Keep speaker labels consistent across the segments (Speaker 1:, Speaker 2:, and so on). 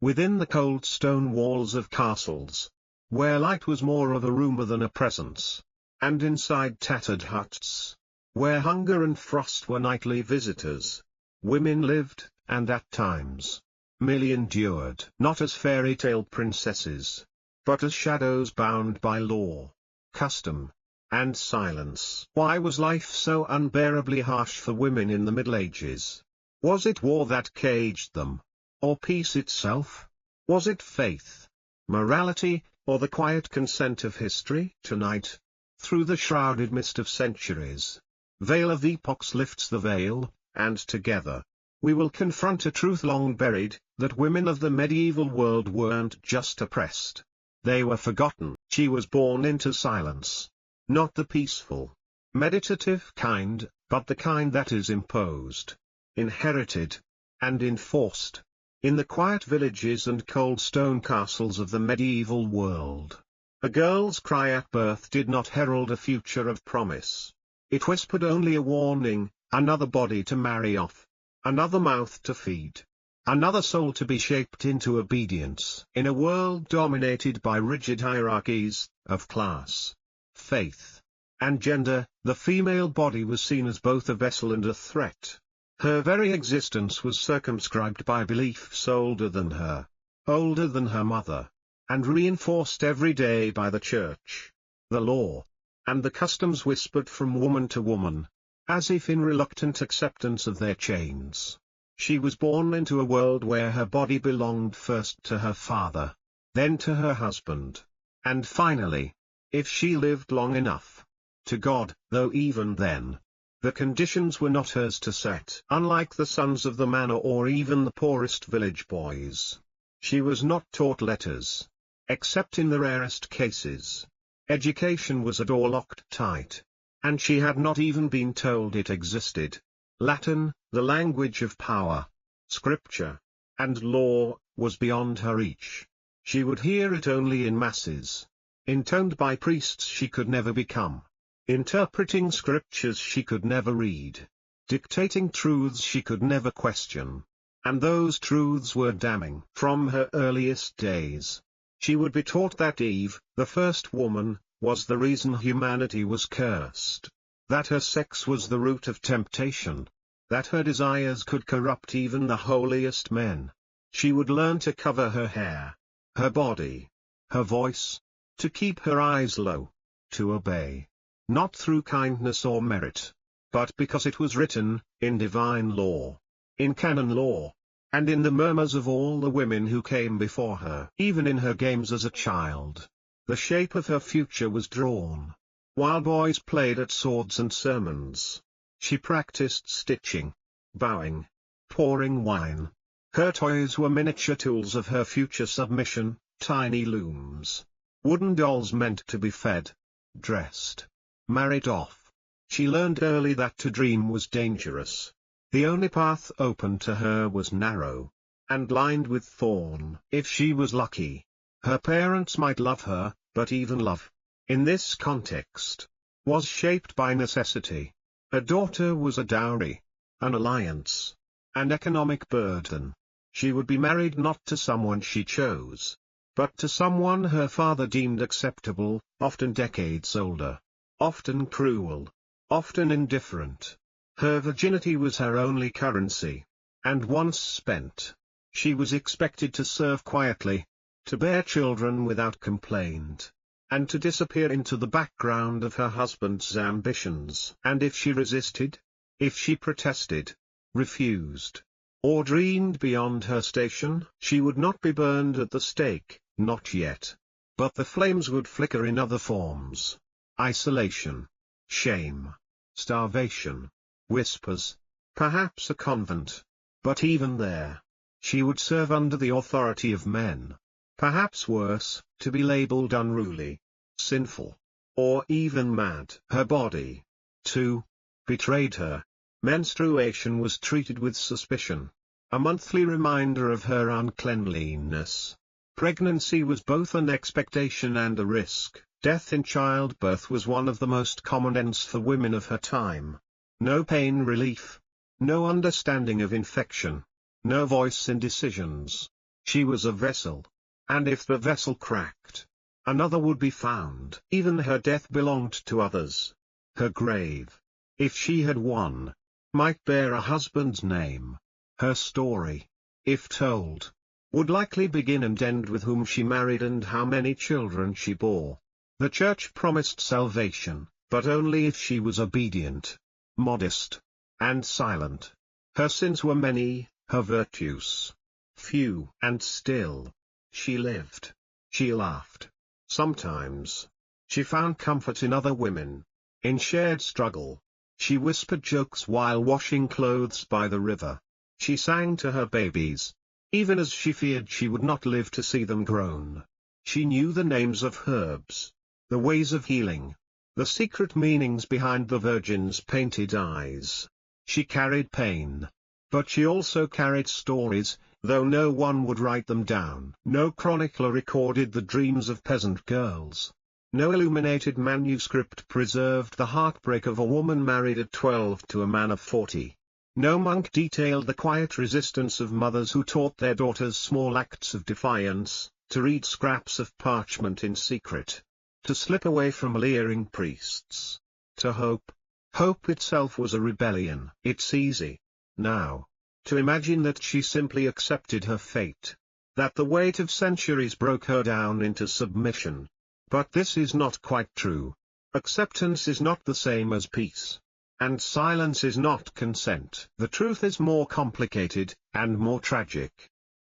Speaker 1: within the cold stone walls of castles, where light was more of a rumour than a presence, and inside tattered huts, where hunger and frost were nightly visitors, women lived, and at times, merely endured. Not as fairy tale princesses, but as shadows bound by law, custom, and silence. Why was life so unbearably harsh for women in the Middle Ages? Was it war that caged them? Or peace itself? Was it faith, morality, or the quiet consent of history? Tonight, through the shrouded mist of centuries, Veil of Epochs lifts the veil, and together, we will confront a truth long buried, that women of the medieval world weren't just oppressed. They were forgotten. She was born into silence. Not the peaceful, meditative kind, but the kind that is imposed, inherited, and enforced, in the quiet villages and cold stone castles of the medieval world. A girl's cry at birth did not herald a future of promise. It whispered only a warning, another body to marry off, another mouth to feed, another soul to be shaped into obedience. In a world dominated by rigid hierarchies, of class, faith, and gender, the female body was seen as both a vessel and a threat. Her very existence was circumscribed by beliefs older than her mother, and reinforced every day by the church, the law, and the customs whispered from woman to woman, as if in reluctant acceptance of their chains. She was born into a world where her body belonged first to her father, then to her husband, and finally, if she lived long enough, to God. Though even then, the conditions were not hers to set. Unlike the sons of the manor or even the poorest village boys, she was not taught letters, except in the rarest cases. Education was a door locked tight, and she had not even been told it existed. Latin, the language of power, scripture, and law, was beyond her reach. She would hear it only in masses, intoned by priests she could never become, interpreting scriptures she could never read, dictating truths she could never question. And those truths were damning. From her earliest days, she would be taught that Eve, the first woman, was the reason humanity was cursed, that her sex was the root of temptation, that her desires could corrupt even the holiest men. She would learn to cover her hair, her body, her voice, to keep her eyes low, to obey, not through kindness or merit, but because it was written, in divine law, in canon law, and in the murmurs of all the women who came before her. Even in her games as a child, the shape of her future was drawn. While boys played at swords and sermons, she practiced stitching, bowing, pouring wine. Her toys were miniature tools of her future submission, tiny looms, wooden dolls meant to be fed, dressed, married off. She learned early that to dream was dangerous. The only path open to her was narrow, and lined with thorn. If she was lucky, her parents might love her, but even love, in this context, was shaped by necessity. A daughter was a dowry, an alliance, an economic burden. She would be married not to someone she chose, but to someone her father deemed acceptable, often decades older, often cruel, often indifferent. Her virginity was her only currency, and once spent, she was expected to serve quietly, to bear children without complaint, and to disappear into the background of her husband's ambitions. And if she resisted, if she protested, refused, or dreamed beyond her station, she would not be burned at the stake, not yet. But the flames would flicker in other forms: isolation, shame, starvation, whispers, perhaps a convent. But even there, she would serve under the authority of men. Perhaps worse, to be labeled unruly, sinful, or even mad. Her body, too, betrayed her. Menstruation was treated with suspicion, a monthly reminder of her uncleanliness. Pregnancy was both an expectation and a risk. Death in childbirth was one of the most common ends for women of her time. No pain relief, no understanding of infection, no voice in decisions. She was a vessel. And if the vessel cracked, another would be found. Even her death belonged to others. Her grave, if she had one, might bear a husband's name. Her story, if told, would likely begin and end with whom she married and how many children she bore. The Church promised salvation, but only if she was obedient, modest, and silent. Her sins were many, her virtues few. And still, she lived. She laughed. Sometimes, she found comfort in other women. In shared struggle, she whispered jokes while washing clothes by the river. She sang to her babies, even as she feared she would not live to see them grown. She knew the names of herbs, the ways of healing, the secret meanings behind the Virgin's painted eyes. She carried pain, but she also carried stories, though no one would write them down. No chronicler recorded the dreams of peasant girls. No illuminated manuscript preserved the heartbreak of a woman married at 12 to a man of 40. No monk detailed the quiet resistance of mothers who taught their daughters small acts of defiance, to read scraps of parchment in secret, to slip away from leering priests, to hope. Hope itself was a rebellion. It's easy, now, to imagine that she simply accepted her fate, that the weight of centuries broke her down into submission. But this is not quite true. Acceptance is not the same as peace. And silence is not consent. The truth is more complicated, and more tragic.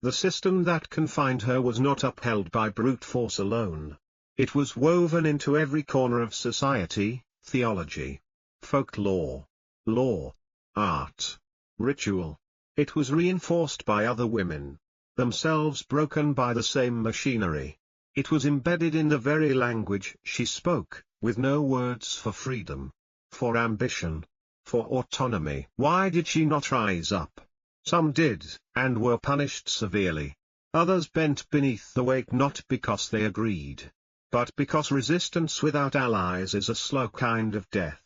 Speaker 1: The system that confined her was not upheld by brute force alone. It was woven into every corner of society: theology, folklore, law, art, ritual. It was reinforced by other women, themselves broken by the same machinery. It was embedded in the very language she spoke, with no words for freedom, for ambition, for autonomy. Why did she not rise up? Some did, and were punished severely. Others bent beneath the weight not because they agreed, but because resistance without allies is a slow kind of death.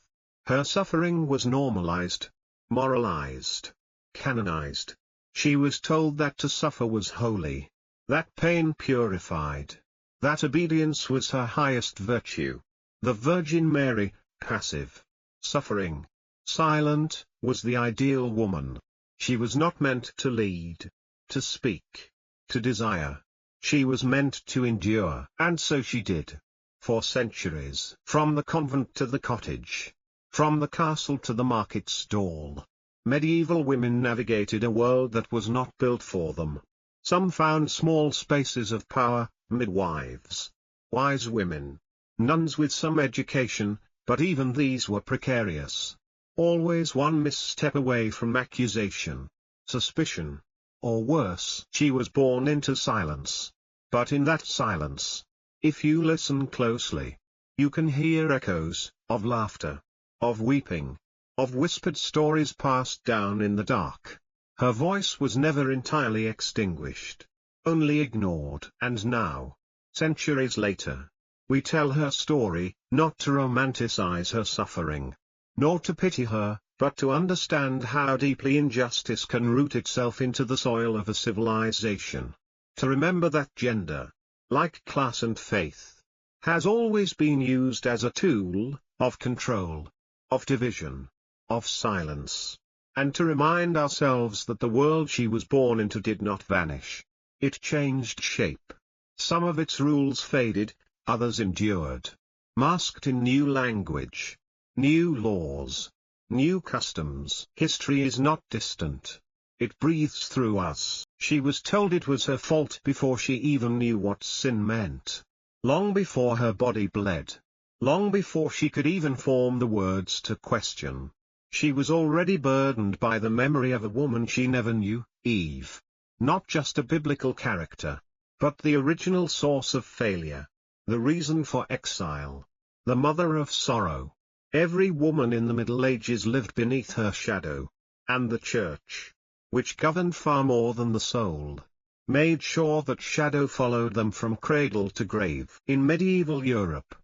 Speaker 1: Her suffering was normalized, moralized, canonized. She was told that to suffer was holy, that pain purified, that obedience was her highest virtue. The Virgin Mary, passive, suffering, silent, was the ideal woman. She was not meant to lead, to speak, to desire. She was meant to endure. And so she did. For centuries. From the convent to the cottage, from the castle to the market stall, medieval women navigated a world that was not built for them. Some found small spaces of power: midwives, wise women, nuns with some education, but even these were precarious. Always one misstep away from accusation, suspicion, or worse. She was born into silence. But in that silence, if you listen closely, you can hear echoes of laughter, of weeping, of whispered stories passed down in the dark. Her voice was never entirely extinguished, only ignored. And now, centuries later, we tell her story, not to romanticize her suffering, nor to pity her, but to understand how deeply injustice can root itself into the soil of a civilization. To remember that gender, like class and faith, has always been used as a tool of control, of division, of silence. And to remind ourselves that the world she was born into did not vanish. It changed shape. Some of its rules faded, others endured, masked in new language, new laws, new customs. History is not distant. It breathes through us. She was told it was her fault before she even knew what sin meant. Long before her body bled. Long before she could even form the words to question. She was already burdened by the memory of a woman she never knew, Eve. Not just a biblical character, but the original source of failure, the reason for exile, the mother of sorrow. Every woman in the Middle Ages lived beneath her shadow. And the Church, which governed far more than the soul, made sure that shadow followed them from cradle to grave. In medieval Europe,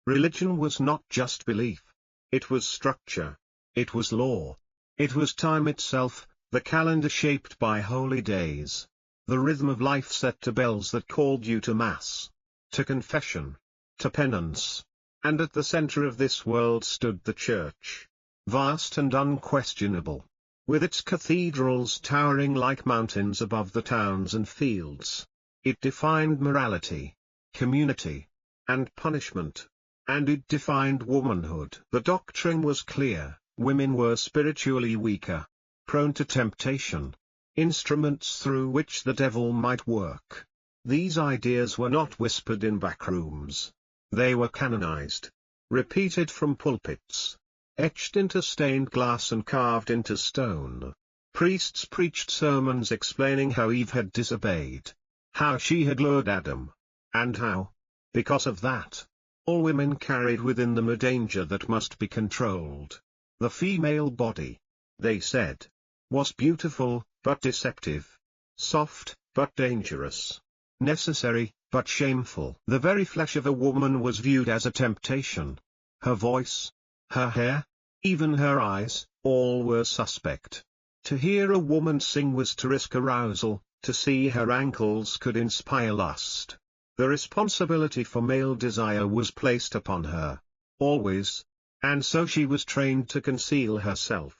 Speaker 1: religion was not just belief. It was structure. It was law. It was time itself, the calendar shaped by holy days, the rhythm of life set to bells that called you to mass, to confession, to penance. And at the center of this world stood the church, vast and unquestionable, with its cathedrals towering like mountains above the towns and fields. It defined morality, community, and punishment. And it defined womanhood. The doctrine was clear: women were spiritually weaker, prone to temptation, instruments through which the devil might work. These ideas were not whispered in back rooms. They were canonized, repeated from pulpits, etched into stained glass and carved into stone. Priests preached sermons explaining how Eve had disobeyed, how she had lured Adam, and how, because of that, all women carried within them a danger that must be controlled. The female body, they said, was beautiful, but deceptive, soft, but dangerous, necessary, but shameful. The very flesh of a woman was viewed as a temptation. Her voice, her hair, even her eyes, all were suspect. To hear a woman sing was to risk arousal, to see her ankles could inspire lust. The responsibility for male desire was placed upon her, always, and so she was trained to conceal herself,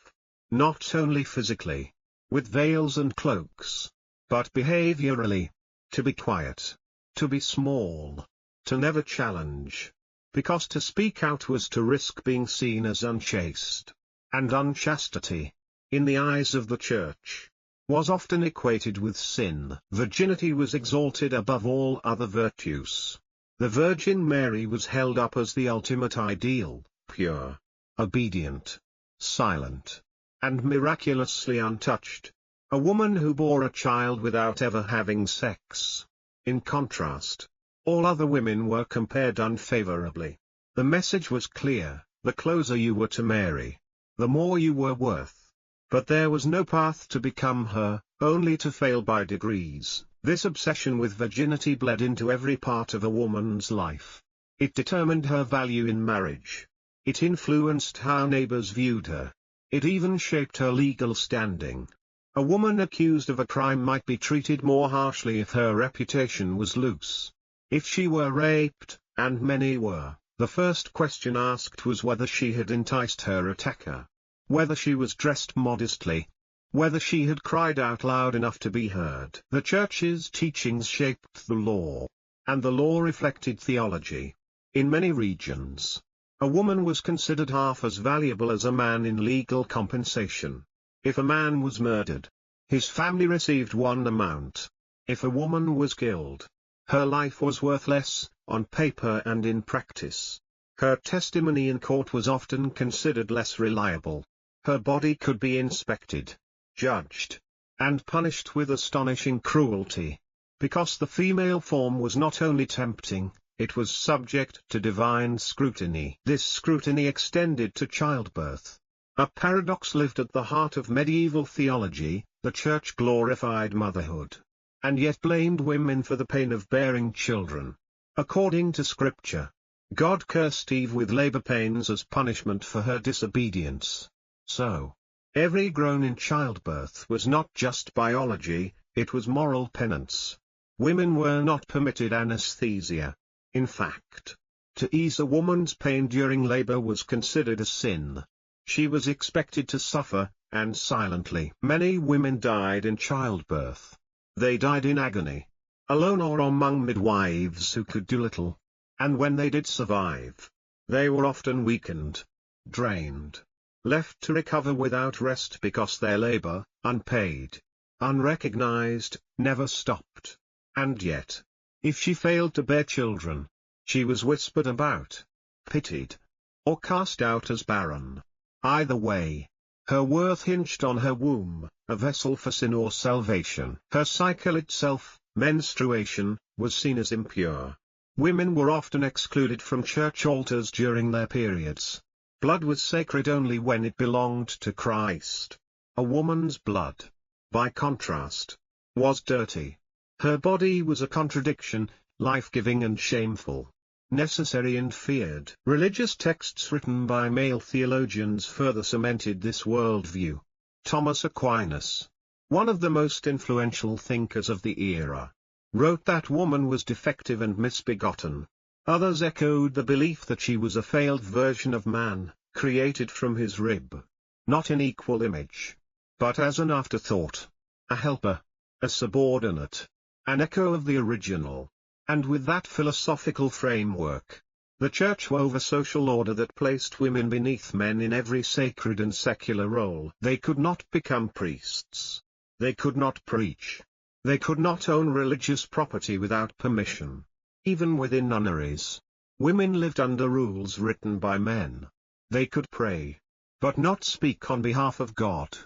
Speaker 1: not only physically, with veils and cloaks, but behaviorally, to be quiet, to be small, to never challenge, because to speak out was to risk being seen as unchaste, and unchastity, in the eyes of the church, was often equated with sin. Virginity was exalted above all other virtues. The Virgin Mary was held up as the ultimate ideal, pure, obedient, silent, and miraculously untouched. A woman who bore a child without ever having sex. In contrast, all other women were compared unfavorably. The message was clear: the closer you were to Mary, the more you were worth. But there was no path to become her, only to fail by degrees. This obsession with virginity bled into every part of a woman's life. It determined her value in marriage. It influenced how neighbors viewed her. It even shaped her legal standing. A woman accused of a crime might be treated more harshly if her reputation was loose. If she were raped, and many were, the first question asked was whether she had enticed her attacker, whether she was dressed modestly, whether she had cried out loud enough to be heard. The Church's teachings shaped the law, and the law reflected theology. In many regions, a woman was considered half as valuable as a man in legal compensation. If a man was murdered, his family received one amount. If a woman was killed, her life was worth less, on paper and in practice. Her testimony in court was often considered less reliable. Her body could be inspected, judged, and punished with astonishing cruelty. Because the female form was not only tempting, it was subject to divine scrutiny. This scrutiny extended to childbirth. A paradox lived at the heart of medieval theology: the Church glorified motherhood, and yet blamed women for the pain of bearing children. According to Scripture, God cursed Eve with labor pains as punishment for her disobedience. So, every groan in childbirth was not just biology, it was moral penance. Women were not permitted anesthesia. In fact, to ease a woman's pain during labor was considered a sin. She was expected to suffer, and silently. Many women died in childbirth. They died in agony, alone or among midwives who could do little. And when they did survive, they were often weakened, drained, left to recover without rest because their labor, unpaid, unrecognized, never stopped. And yet, if she failed to bear children, she was whispered about, pitied, or cast out as barren. Either way, her worth hinged on her womb, a vessel for sin or salvation. Her cycle itself, menstruation, was seen as impure. Women were often excluded from church altars during their periods. Blood was sacred only when it belonged to Christ. A woman's blood, by contrast, was dirty. Her body was a contradiction, life-giving and shameful, necessary and feared. Religious texts written by male theologians further cemented this worldview. Thomas Aquinas, one of the most influential thinkers of the era, wrote that woman was defective and misbegotten. Others echoed the belief that she was a failed version of man, created from his rib. Not in equal image, but as an afterthought, a helper, a subordinate, an echo of the original. And with that philosophical framework, the church wove a social order that placed women beneath men in every sacred and secular role. They could not become priests. They could not preach. They could not own religious property without permission. Even within nunneries, women lived under rules written by men. They could pray, but not speak on behalf of God.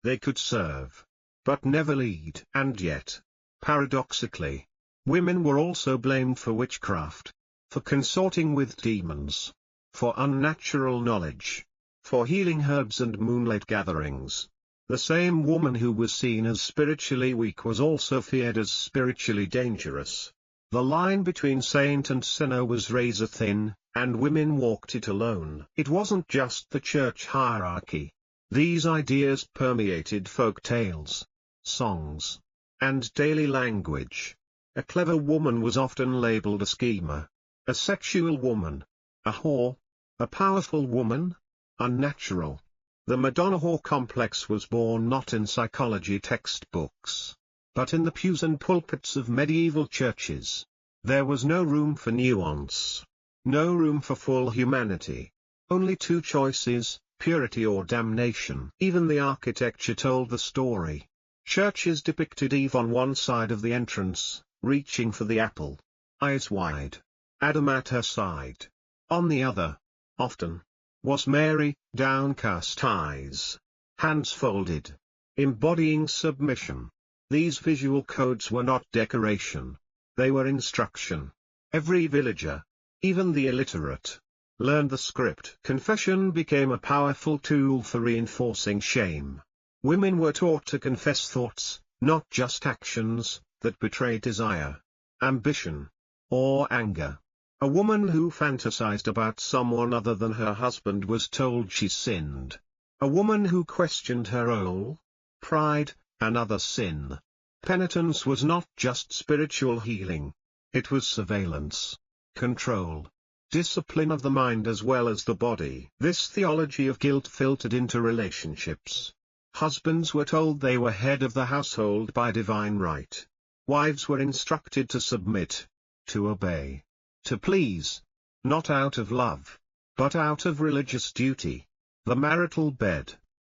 Speaker 1: They could serve, but never lead. And yet, paradoxically, women were also blamed for witchcraft, for consorting with demons, for unnatural knowledge, for healing herbs and moonlight gatherings. The same woman who was seen as spiritually weak was also feared as spiritually dangerous. The line between saint and sinner was razor thin, and women walked it alone. It wasn't just the church hierarchy. These ideas permeated folk tales, songs, and daily language. A clever woman was often labeled a schemer, a sexual woman, a whore, a powerful woman, unnatural. The Madonna whore complex was born not in psychology textbooks, but in the pews and pulpits of medieval churches. There was no room for nuance, no room for full humanity. Only two choices, purity or damnation. Even the architecture told the story. Churches depicted Eve on one side of the entrance, reaching for the apple, eyes wide, Adam at her side. On the other, often, was Mary, downcast eyes, hands folded, embodying submission. These visual codes were not decoration. They were instruction. Every villager, even the illiterate, learned the script. Confession became a powerful tool for reinforcing shame. Women were taught to confess thoughts, not just actions, that betray desire, ambition, or anger. A woman who fantasized about someone other than her husband was told she sinned. A woman who questioned her own pride, another sin. Penitence was not just spiritual healing. It was surveillance, control, discipline of the mind as well as the body. This theology of guilt filtered into relationships. Husbands were told they were head of the household by divine right. Wives were instructed to submit, to obey, to please, not out of love, but out of religious duty. The marital bed,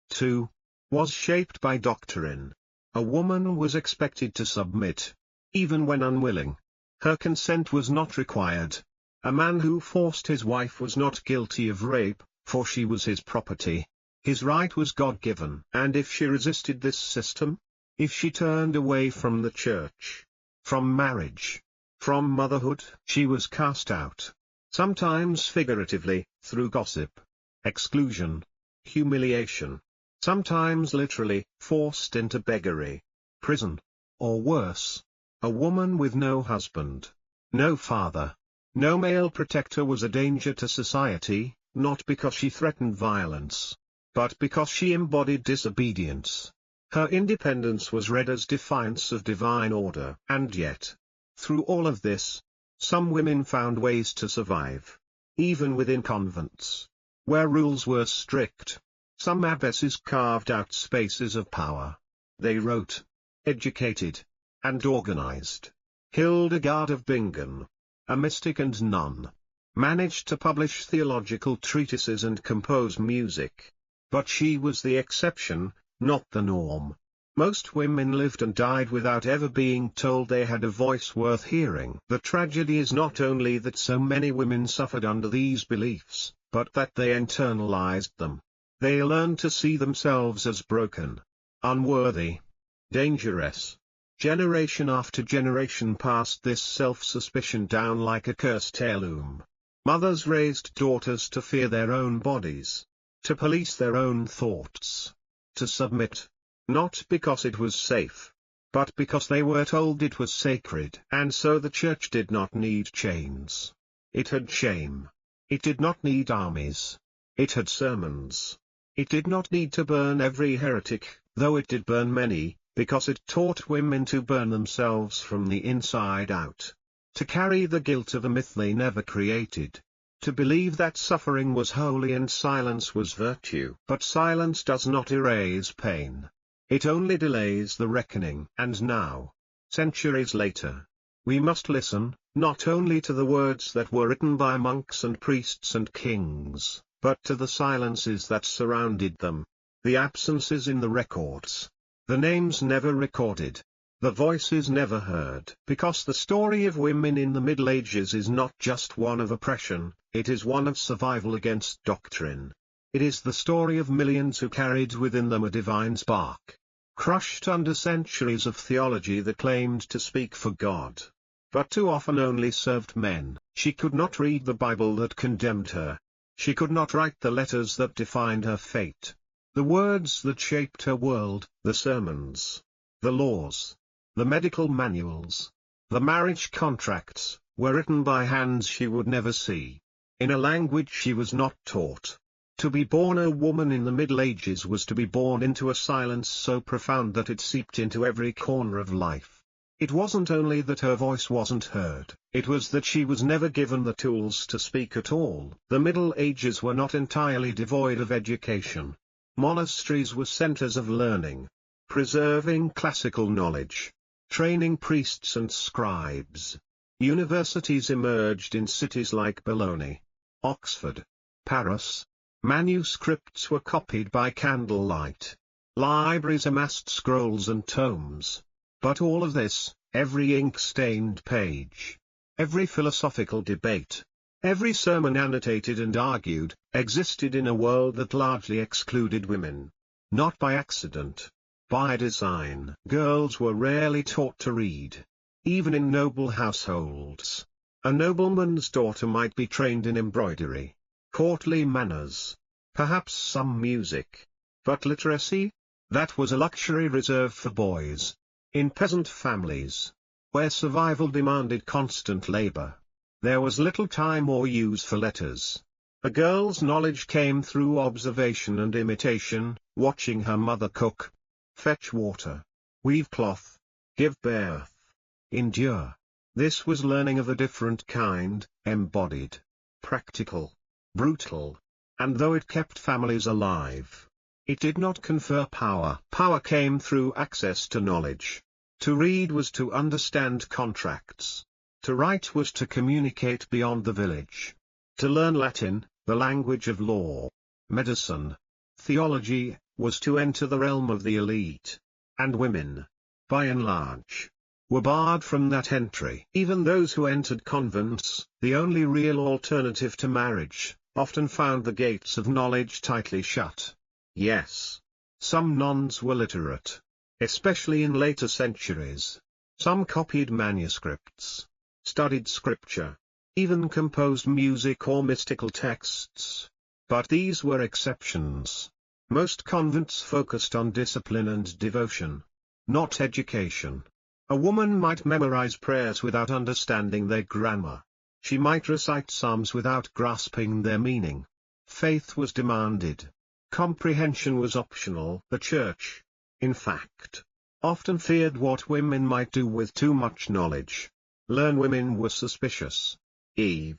Speaker 1: too, was shaped by doctrine. A woman was expected to submit, even when unwilling. Her consent was not required. A man who forced his wife was not guilty of rape, for she was his property. His right was God-given. And if she resisted this system, if she turned away from the church, from marriage, from motherhood, she was cast out. Sometimes figuratively, through gossip, exclusion, humiliation. Sometimes literally, forced into beggary, prison, or worse. A woman with no husband, no father, no male protector was a danger to society, not because she threatened violence, but because she embodied disobedience. Her independence was read as defiance of divine order. And yet, through all of this, some women found ways to survive. Even within convents, where rules were strict, some abbesses carved out spaces of power. They wrote, educated, and organized. Hildegard of Bingen, a mystic and nun, managed to publish theological treatises and compose music. But she was the exception, not the norm. Most women lived and died without ever being told they had a voice worth hearing. The tragedy is not only that so many women suffered under these beliefs, but that they internalized them. They learned to see themselves as broken, unworthy, dangerous. Generation after generation passed this self-suspicion down like a cursed heirloom. Mothers raised daughters to fear their own bodies, to police their own thoughts, to submit, not because it was safe, but because they were told it was sacred. And so the church did not need chains. It had shame. It did not need armies. It had sermons. It did not need to burn every heretic, though it did burn many, because it taught women to burn themselves from the inside out. To carry the guilt of a myth they never created. To believe that suffering was holy and silence was virtue. But silence does not erase pain. It only delays the reckoning. And now, centuries later, we must listen, not only to the words that were written by monks and priests and kings, but to the silences that surrounded them. The absences in the records. The names never recorded. The voices never heard. Because the story of women in the Middle Ages is not just one of oppression, it is one of survival against doctrine. It is the story of millions who carried within them a divine spark. Crushed under centuries of theology that claimed to speak for God, but too often only served men. She could not read the Bible that condemned her. She could not write the letters that defined her fate. The words that shaped her world, the sermons, the laws, the medical manuals, the marriage contracts, were written by hands she would never see, in a language she was not taught. To be born a woman in the Middle Ages was to be born into a silence so profound that it seeped into every corner of life. It wasn't only that her voice wasn't heard, it was that she was never given the tools to speak at all. The Middle Ages were not entirely devoid of education. Monasteries were centers of learning, preserving classical knowledge, training priests and scribes. Universities emerged in cities like Bologna, Oxford, Paris. Manuscripts were copied by candlelight. Libraries amassed scrolls and tomes. But all of this, every ink-stained page, every philosophical debate, every sermon annotated and argued, existed in a world that largely excluded women. Not by accident. By design. Girls were rarely taught to read. Even in noble households. A nobleman's daughter might be trained in embroidery, courtly manners, perhaps some music. But literacy? That was a luxury reserved for boys. In peasant families, where survival demanded constant labor, there was little time or use for letters. A girl's knowledge came through observation and imitation, watching her mother cook, fetch water, weave cloth, give birth, endure. This was learning of a different kind, embodied, practical, brutal. And though it kept families alive, it did not confer power. Power came through access to knowledge. To read was to understand contracts. To write was to communicate beyond the village. To learn Latin, the language of law, medicine, theology, was to enter the realm of the elite. And women, by and large, were barred from that entry. Even those who entered convents, the only real alternative to marriage, often found the gates of knowledge tightly shut. Yes, some nuns were literate, especially in later centuries. Some copied manuscripts, studied scripture, even composed music or mystical texts. But these were exceptions. Most convents focused on discipline and devotion, not education. A woman might memorize prayers without understanding their grammar. She might recite psalms without grasping their meaning. Faith was demanded. Comprehension was optional. The church, in fact, often feared what women might do with too much knowledge. Learned women were suspicious. Eve,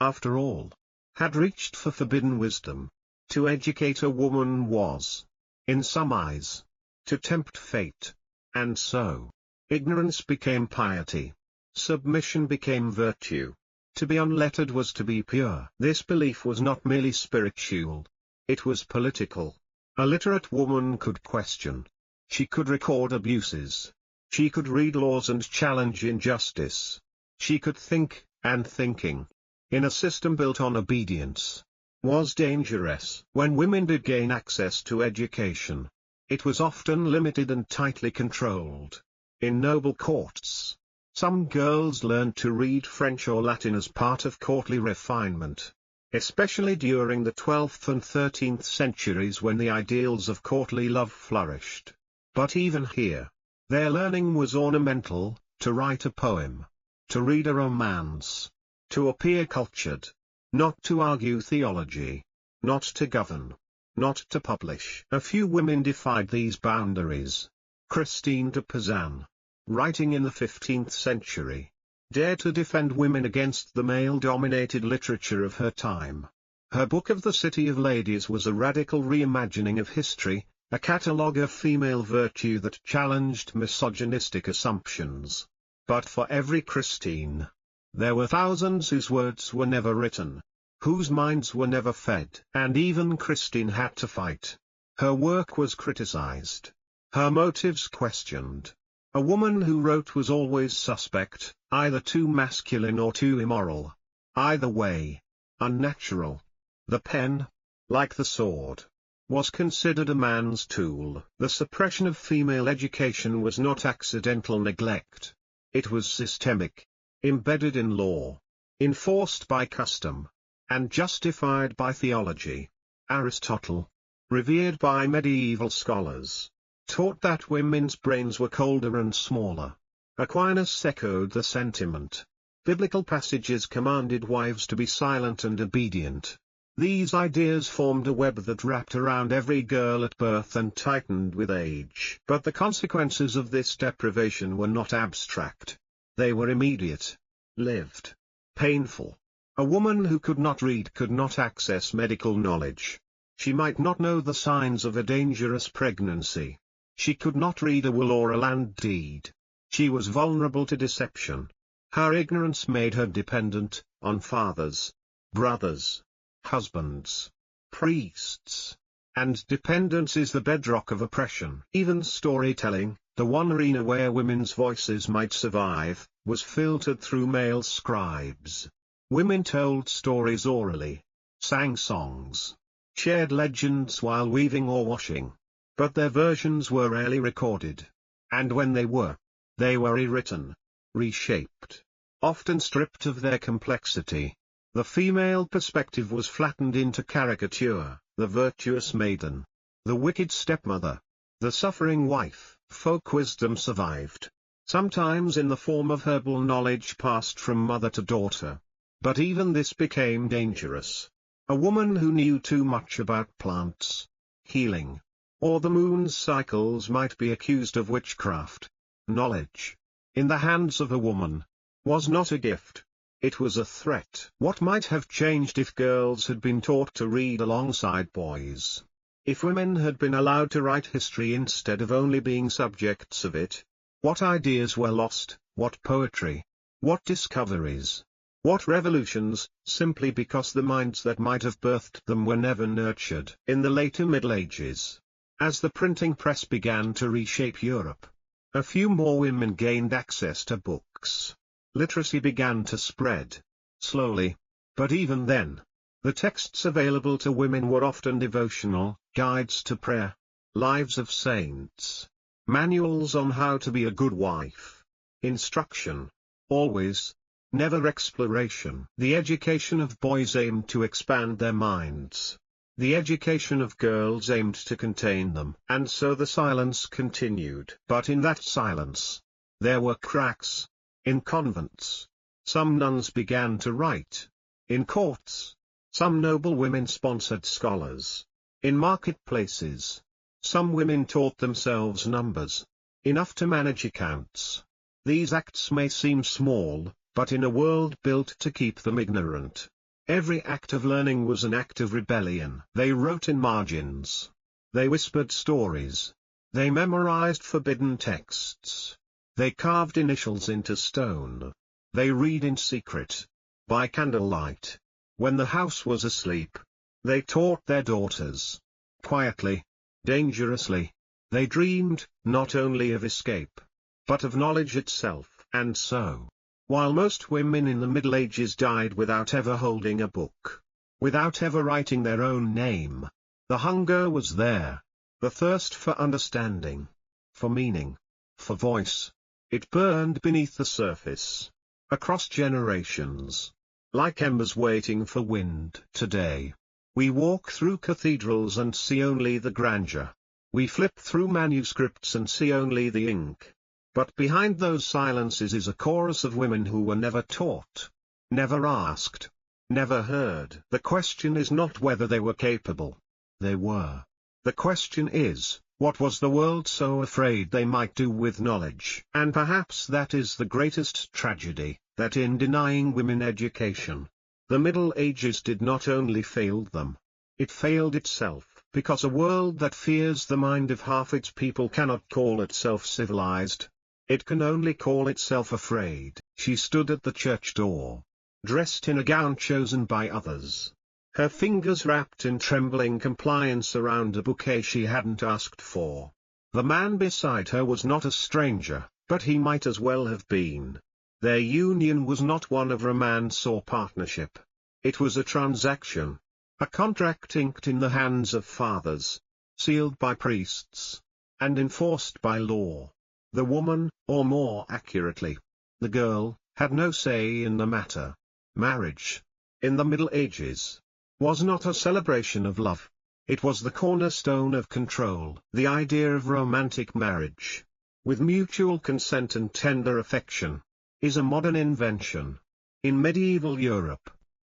Speaker 1: after all, had reached for forbidden wisdom. To educate a woman was, in some eyes, to tempt fate. And so, ignorance became piety. Submission became virtue. To be unlettered was to be pure. This belief was not merely spiritual. It was political. A literate woman could question. She could record abuses. She could read laws and challenge injustice. She could think, and thinking, in a system built on obedience, was dangerous. When women did gain access to education, it was often limited and tightly controlled. In noble courts, some girls learned to read French or Latin as part of courtly refinement, especially during the 12th and 13th centuries when the ideals of courtly love flourished. But even here, their learning was ornamental: to write a poem, to read a romance, to appear cultured, not to argue theology, not to govern, not to publish. A few women defied these boundaries. Christine de Pizan, writing in the 15th century, dared to defend women against the male-dominated literature of her time. Her book of The City of Ladies was a radical reimagining of history, a catalogue of female virtue that challenged misogynistic assumptions. But for every Christine, there were thousands whose words were never written, whose minds were never fed. And even Christine had to fight. Her work was criticized. Her motives questioned. A woman who wrote was always suspect, either too masculine or too immoral. Either way, unnatural. The pen, like the sword, was considered a man's tool. The suppression of female education was not accidental neglect. It was systemic, embedded in law, enforced by custom, and justified by theology. Aristotle, revered by medieval scholars, taught that women's brains were colder and smaller. Aquinas echoed the sentiment. Biblical passages commanded wives to be silent and obedient. These ideas formed a web that wrapped around every girl at birth and tightened with age. But the consequences of this deprivation were not abstract. They were immediate, lived, painful. A woman who could not read could not access medical knowledge. She might not know the signs of a dangerous pregnancy. She could not read a will or a land deed. She was vulnerable to deception. Her ignorance made her dependent on fathers, brothers, husbands, priests. And dependence is the bedrock of oppression. Even storytelling, the one arena where women's voices might survive, was filtered through male scribes. Women told stories orally, sang songs, shared legends while weaving or washing. But their versions were rarely recorded. And when they were rewritten, reshaped, often stripped of their complexity. The female perspective was flattened into caricature: the virtuous maiden, the wicked stepmother, the suffering wife. Folk wisdom survived, sometimes in the form of herbal knowledge passed from mother to daughter. But even this became dangerous. A woman who knew too much about plants, healing, or the moon's cycles might be accused of witchcraft. Knowledge, in the hands of a woman, was not a gift. It was a threat. What might have changed if girls had been taught to read alongside boys? If women had been allowed to write history instead of only being subjects of it? What ideas were lost, what poetry, what discoveries, what revolutions, simply because the minds that might have birthed them were never nurtured? In the later Middle Ages, as the printing press began to reshape Europe, a few more women gained access to books. Literacy began to spread, slowly. But even then, the texts available to women were often devotional, guides to prayer, lives of saints, manuals on how to be a good wife. Instruction, always, never exploration. The education of boys aimed to expand their minds. The education of girls aimed to contain them. And so the silence continued. But in that silence, there were cracks. In convents, some nuns began to write. In courts, some noble women sponsored scholars. In marketplaces, some women taught themselves numbers, enough to manage accounts. These acts may seem small, but in a world built to keep them ignorant, every act of learning was an act of rebellion. They wrote in margins. They whispered stories. They memorized forbidden texts. They carved initials into stone. They read in secret, by candlelight. When the house was asleep, they taught their daughters. Quietly, dangerously, they dreamed, not only of escape, but of knowledge itself. And so, while most women in the Middle Ages died without ever holding a book, without ever writing their own name, the hunger was there. The thirst for understanding, for meaning, for voice. It burned beneath the surface, across generations, like embers waiting for wind. Today, we walk through cathedrals and see only the grandeur. We flip through manuscripts and see only the ink. But behind those silences is a chorus of women who were never taught, never asked, never heard. The question is not whether they were capable. They were. The question is, What was the world so afraid they might do with knowledge? And perhaps that is the greatest tragedy, that in denying women education, the Middle Ages did not only fail them, it failed itself, because a world that fears the mind of half its people cannot call itself civilized. It can only call itself afraid. She stood at the church door, dressed in a gown chosen by others, her fingers wrapped in trembling compliance around a bouquet she hadn't asked for. The man beside her was not a stranger, but he might as well have been. Their union was not one of romance or partnership. It was a transaction, a contract inked in the hands of fathers, sealed by priests, and enforced by law. The woman, or more accurately, the girl, had no say in the matter. Marriage, in the Middle Ages, was not a celebration of love. It was the cornerstone of control. The idea of romantic marriage, with mutual consent and tender affection, is a modern invention. In medieval Europe,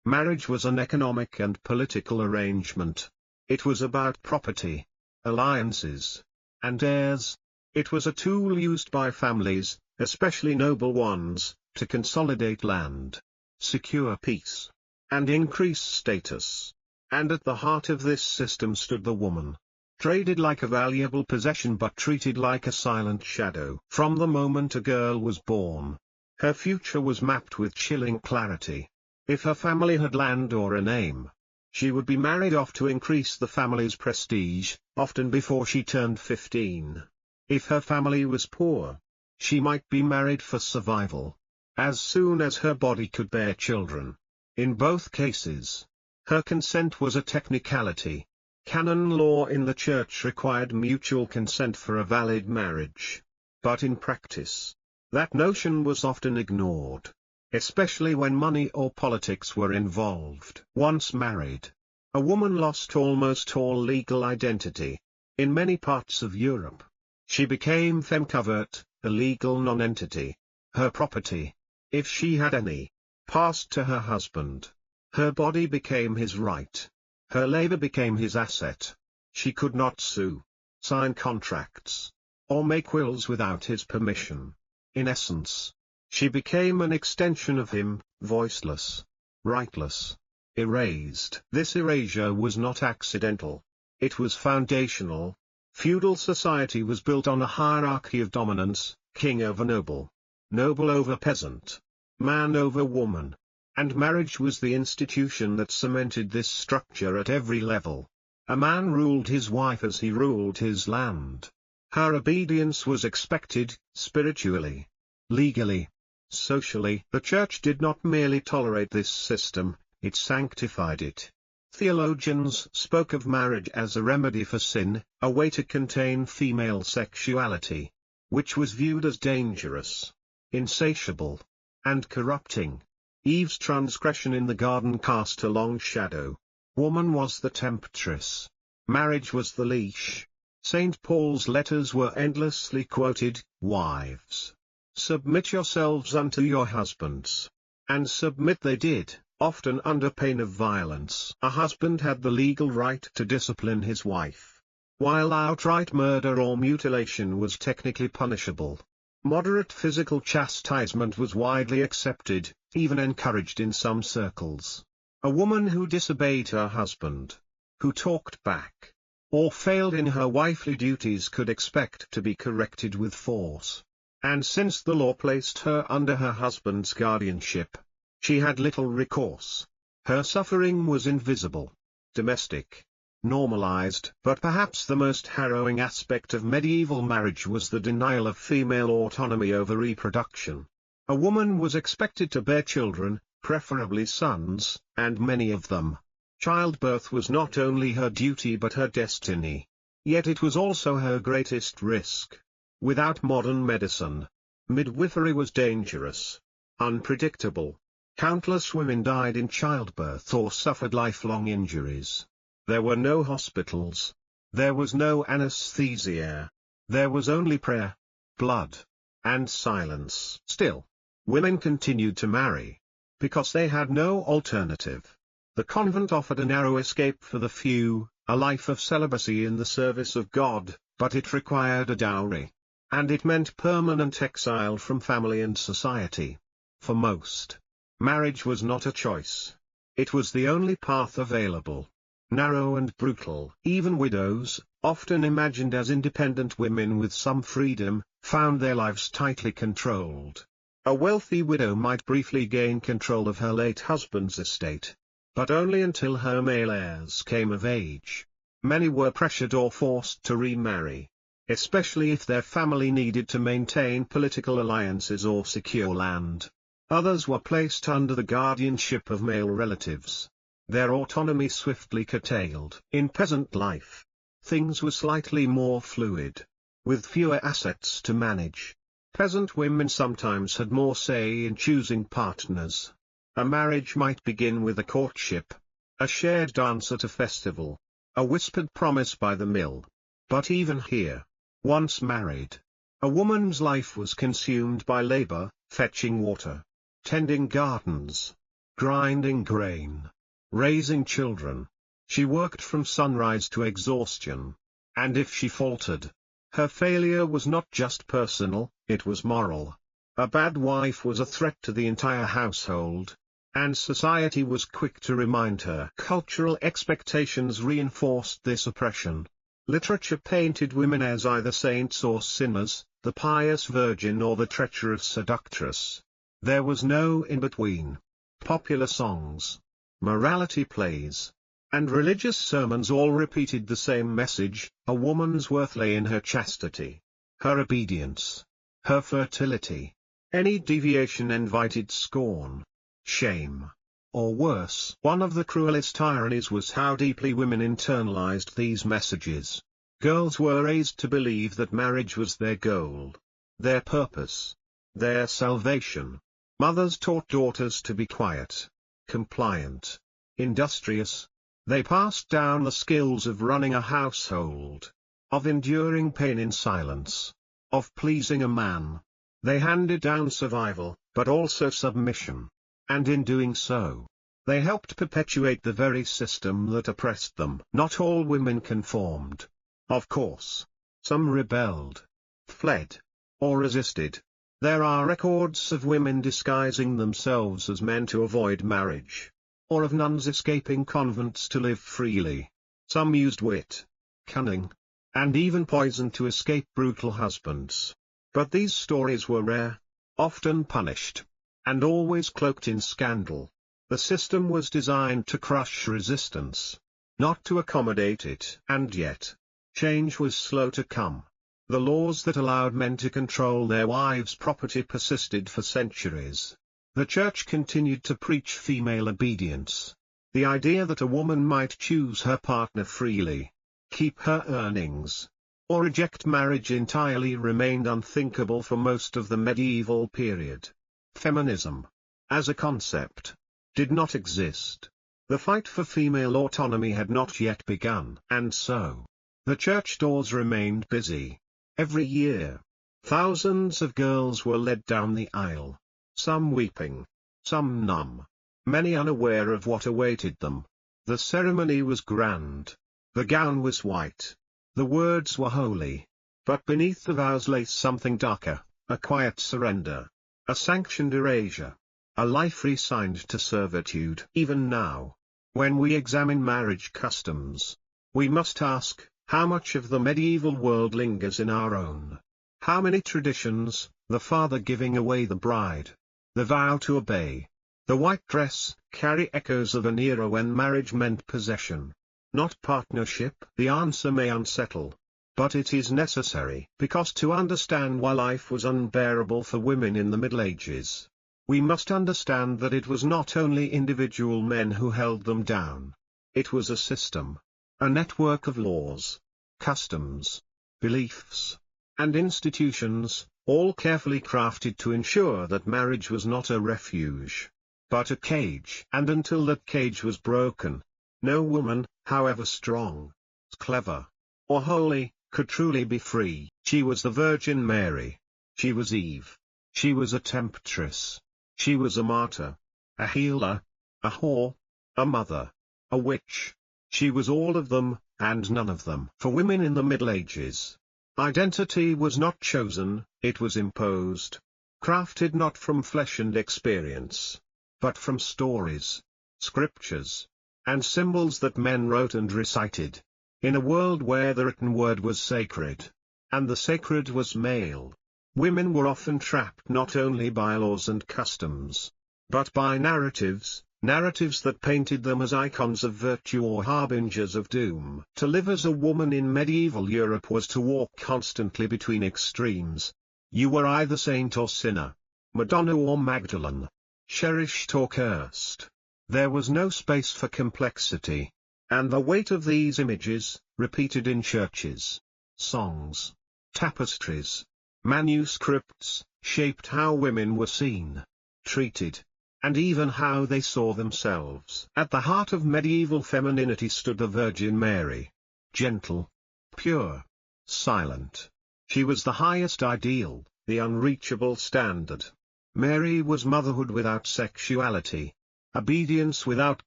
Speaker 1: marriage was an economic and political arrangement. It was about property, alliances, and heirs. It was a tool used by families, especially noble ones, to consolidate land, secure peace, and increase status. And at the heart of this system stood the woman, traded like a valuable possession but treated like a silent shadow. From the moment a girl was born, her future was mapped with chilling clarity. If her family had land or a name, she would be married off to increase the family's prestige, often before she turned 15. If her family was poor, she might be married for survival, as soon as her body could bear children. In both cases, her consent was a technicality. Canon law in the church required mutual consent for a valid marriage. But in practice, that notion was often ignored, especially when money or politics were involved. Once married, a woman lost almost all legal identity. In many parts of Europe, she became femme covert, a legal nonentity. Her property, if she had any, passed to her husband. Her body became his right. Her labor became his asset. She could not sue, sign contracts, or make wills without his permission. In essence, she became an extension of him, voiceless, rightless, erased. This erasure was not accidental. It was foundational. Feudal society was built on a hierarchy of dominance, king over noble, noble over peasant, man over woman. And marriage was the institution that cemented this structure at every level. A man ruled his wife as he ruled his land. Her obedience was expected, spiritually, legally, socially. The church did not merely tolerate this system, it sanctified it. Theologians spoke of marriage as a remedy for sin, a way to contain female sexuality, which was viewed as dangerous, insatiable, and corrupting. Eve's transgression in the garden cast a long shadow. Woman was the temptress. Marriage was the leash. St. Paul's letters were endlessly quoted, "Wives, submit yourselves unto your husbands." And submit they did, often under pain of violence. A husband had the legal right to discipline his wife, while outright murder or mutilation was technically punishable. Moderate physical chastisement was widely accepted, even encouraged in some circles. A woman who disobeyed her husband, who talked back, or failed in her wifely duties could expect to be corrected with force. And since the law placed her under her husband's guardianship, she had little recourse. Her suffering was invisible, domestic, normalized. But perhaps the most harrowing aspect of medieval marriage was the denial of female autonomy over reproduction. A woman was expected to bear children, preferably sons, and many of them. Childbirth was not only her duty but her destiny. Yet it was also her greatest risk. Without modern medicine, midwifery was dangerous, unpredictable. Countless women died in childbirth or suffered lifelong injuries. There were no hospitals. There was no anesthesia. There was only prayer, blood, and silence. Still, women continued to marry, because they had no alternative. The convent offered a narrow escape for the few, a life of celibacy in the service of God, but it required a dowry. And it meant permanent exile from family and society. For most, marriage was not a choice. It was the only path available. Narrow and brutal. Even widows, often imagined as independent women with some freedom, found their lives tightly controlled. A wealthy widow might briefly gain control of her late husband's estate, but only until her male heirs came of age. Many were pressured or forced to remarry, especially if their family needed to maintain political alliances or secure land. Others were placed under the guardianship of male relatives. Their autonomy swiftly curtailed. In peasant life, things were slightly more fluid. With fewer assets to manage, peasant women sometimes had more say in choosing partners. A marriage might begin with a courtship, a shared dance at a festival, a whispered promise by the mill. But even here, once married, a woman's life was consumed by labor, fetching water, tending gardens, grinding grain, raising children. She worked from sunrise to exhaustion. And if she faltered, her failure was not just personal, it was moral. A bad wife was a threat to the entire household, and society was quick to remind her. Cultural expectations reinforced this oppression. Literature painted women as either saints or sinners, the pious virgin or the treacherous seductress. There was no in-between. Popular songs, morality plays, and religious sermons all repeated the same message: a woman's worth lay in her chastity, her obedience, her fertility. Any deviation invited scorn, shame, or worse. One of the cruelest ironies was how deeply women internalized these messages. Girls were raised to believe that marriage was their goal, their purpose, their salvation. Mothers taught daughters to be quiet, compliant, industrious. They passed down the skills of running a household, of enduring pain in silence, of pleasing a man. They handed down survival, but also submission. And in doing so, they helped perpetuate the very system that oppressed them. Not all women conformed. Of course, some rebelled, fled, or resisted. There are records of women disguising themselves as men to avoid marriage, or of nuns escaping convents to live freely. Some used wit, cunning, and even poison to escape brutal husbands. But these stories were rare, often punished, and always cloaked in scandal. The system was designed to crush resistance, not to accommodate it. And yet, change was slow to come. The laws that allowed men to control their wives' property persisted for centuries. The Church continued to preach female obedience. The idea that a woman might choose her partner freely, keep her earnings, or reject marriage entirely remained unthinkable for most of the medieval period. Feminism, as a concept, did not exist. The fight for female autonomy had not yet begun. And so, the church doors remained busy. Every year, thousands of girls were led down the aisle, some weeping, some numb, many unaware of what awaited them. The ceremony was grand. The gown was white. The words were holy. But beneath the vows lay something darker, a quiet surrender, a sanctioned erasure, a life resigned to servitude. Even now, when we examine marriage customs, we must ask, how much of the medieval world lingers in our own? How many traditions, the father giving away the bride, the vow to obey, the white dress, carry echoes of an era when marriage meant possession, not partnership? The answer may unsettle, but it is necessary. Because to understand why life was unbearable for women in the Middle Ages, we must understand that it was not only individual men who held them down. It was a system. A network of laws, customs, beliefs, and institutions, all carefully crafted to ensure that marriage was not a refuge, but a cage. And until that cage was broken, no woman, however strong, clever, or holy, could truly be free. She was the Virgin Mary. She was Eve. She was a temptress. She was a martyr, a healer, a whore, a mother, a witch. She was all of them, and none of them. For women in the Middle Ages, Identity was not chosen, it was imposed. Crafted not from flesh and experience, but from stories, scriptures, and symbols that men wrote and recited. In a world where the written word was sacred, and the sacred was male, women were often trapped not only by laws and customs, but by narratives that painted them as icons of virtue or harbingers of doom. To live as a woman in medieval Europe was to walk constantly between extremes. You were either saint or sinner, Madonna or Magdalene, cherished or cursed. There was no space for complexity. And the weight of these images, repeated in churches, songs, tapestries, manuscripts, shaped how women were seen, treated, and even how they saw themselves. At the heart of medieval femininity stood the Virgin Mary. Gentle, pure, silent. She was the highest ideal, the unreachable standard. Mary was motherhood without sexuality, obedience without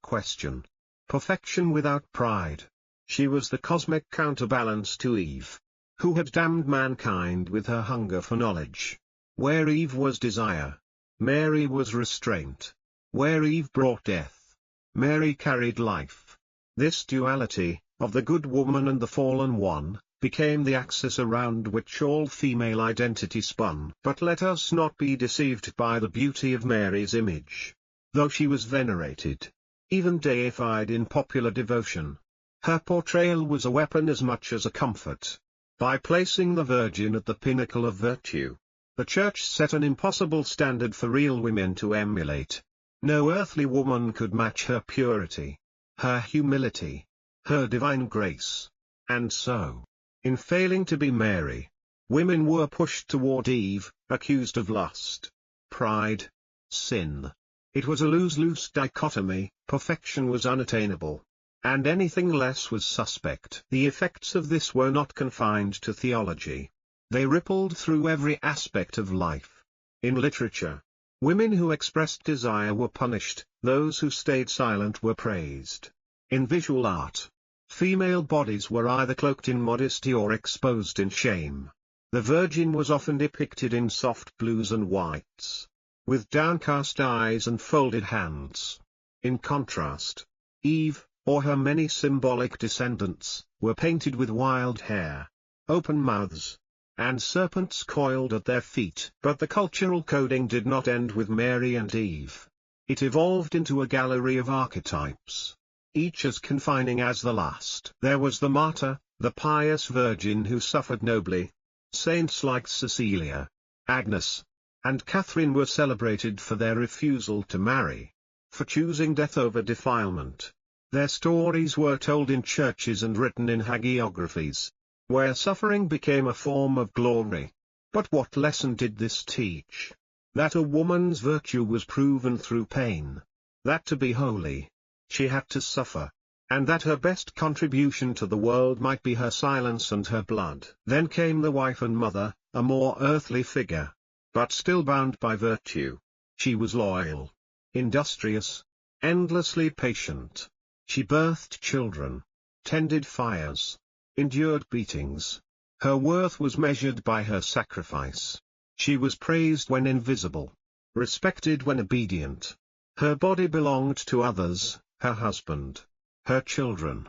Speaker 1: question, perfection without pride. She was the cosmic counterbalance to Eve, who had damned mankind with her hunger for knowledge. Where Eve was desire, Mary was restraint. Where Eve brought death, Mary carried life. This duality, of the good woman and the fallen one, became the axis around which all female identity spun. But let us not be deceived by the beauty of Mary's image. Though she was venerated, even deified in popular devotion, her portrayal was a weapon as much as a comfort. By placing the Virgin at the pinnacle of virtue, the Church set an impossible standard for real women to emulate. No earthly woman could match her purity, her humility, her divine grace. And so, in failing to be Mary, women were pushed toward Eve, accused of lust, pride, sin. It was a lose-lose dichotomy. Perfection was unattainable, and anything less was suspect. The effects of this were not confined to theology. They rippled through every aspect of life. In literature, women who expressed desire were punished, those who stayed silent were praised. In visual art, female bodies were either cloaked in modesty or exposed in shame. The Virgin was often depicted in soft blues and whites, with downcast eyes and folded hands. In contrast, Eve, or her many symbolic descendants, were painted with wild hair, open mouths, and serpents coiled at their feet. But the cultural coding did not end with Mary and Eve. It evolved into a gallery of archetypes, each as confining as the last. There was the martyr, the pious virgin who suffered nobly. Saints like Cecilia, Agnes, and Catherine were celebrated for their refusal to marry, for choosing death over defilement. Their stories were told in churches and written in hagiographies, where suffering became a form of glory. But what lesson did this teach? That a woman's virtue was proven through pain. That to be holy, she had to suffer. And that her best contribution to the world might be her silence and her blood. Then came the wife and mother, a more earthly figure, but still bound by virtue. She was loyal, industrious, endlessly patient. She birthed children, tended fires, endured beatings. Her worth was measured by her sacrifice. She was praised when invisible, respected when obedient. Her body belonged to others, her husband, her children,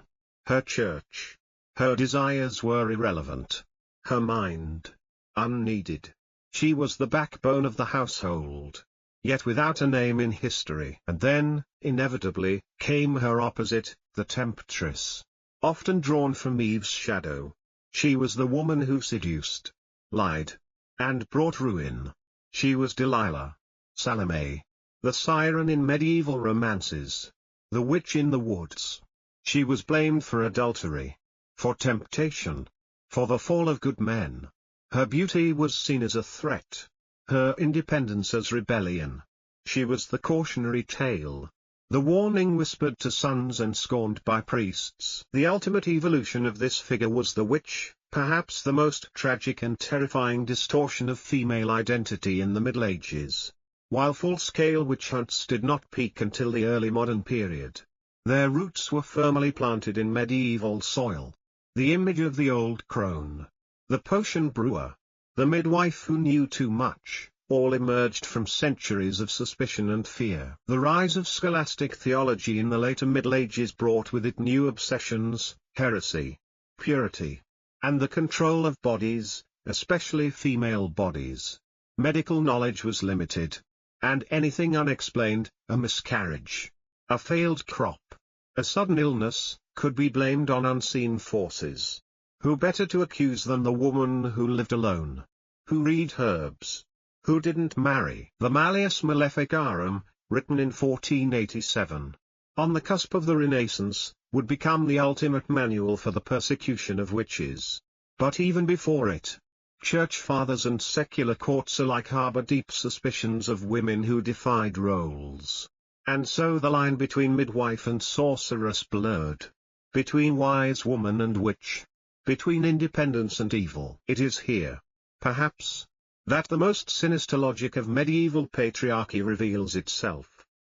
Speaker 1: her church. Her desires were irrelevant, her mind, unneeded. She was the backbone of the household, yet without a name in history. And then, inevitably, came her opposite, the temptress, often drawn from Eve's shadow. She was the woman who seduced, lied, and brought ruin. She was Delilah, Salome, the siren in medieval romances, the witch in the woods. She was blamed for adultery, for temptation, for the fall of good men. Her beauty was seen as a threat, her independence as rebellion. She was the cautionary tale, the warning whispered to sons and scorned by priests. The ultimate evolution of this figure was the witch, perhaps the most tragic and terrifying distortion of female identity in the Middle Ages. While full-scale witch hunts did not peak until the early modern period, their roots were firmly planted in medieval soil. The image of the old crone, the potion brewer, the midwife who knew too much, all emerged from centuries of suspicion and fear. The rise of scholastic theology in the later Middle Ages brought with it new obsessions, heresy, purity, and the control of bodies, especially female bodies. Medical knowledge was limited, and anything unexplained, a miscarriage, a failed crop, a sudden illness, could be blamed on unseen forces. Who better to accuse than the woman who lived alone, who read herbs, who didn't marry? The Malleus Maleficarum, written in 1487, on the cusp of the Renaissance, would become the ultimate manual for the persecution of witches. But even before it, church fathers and secular courts alike harbored deep suspicions of women who defied roles. And so the line between midwife and sorceress blurred. Between wise woman and witch. Between independence and evil. It is here, perhaps, that the most sinister logic of medieval patriarchy reveals itself.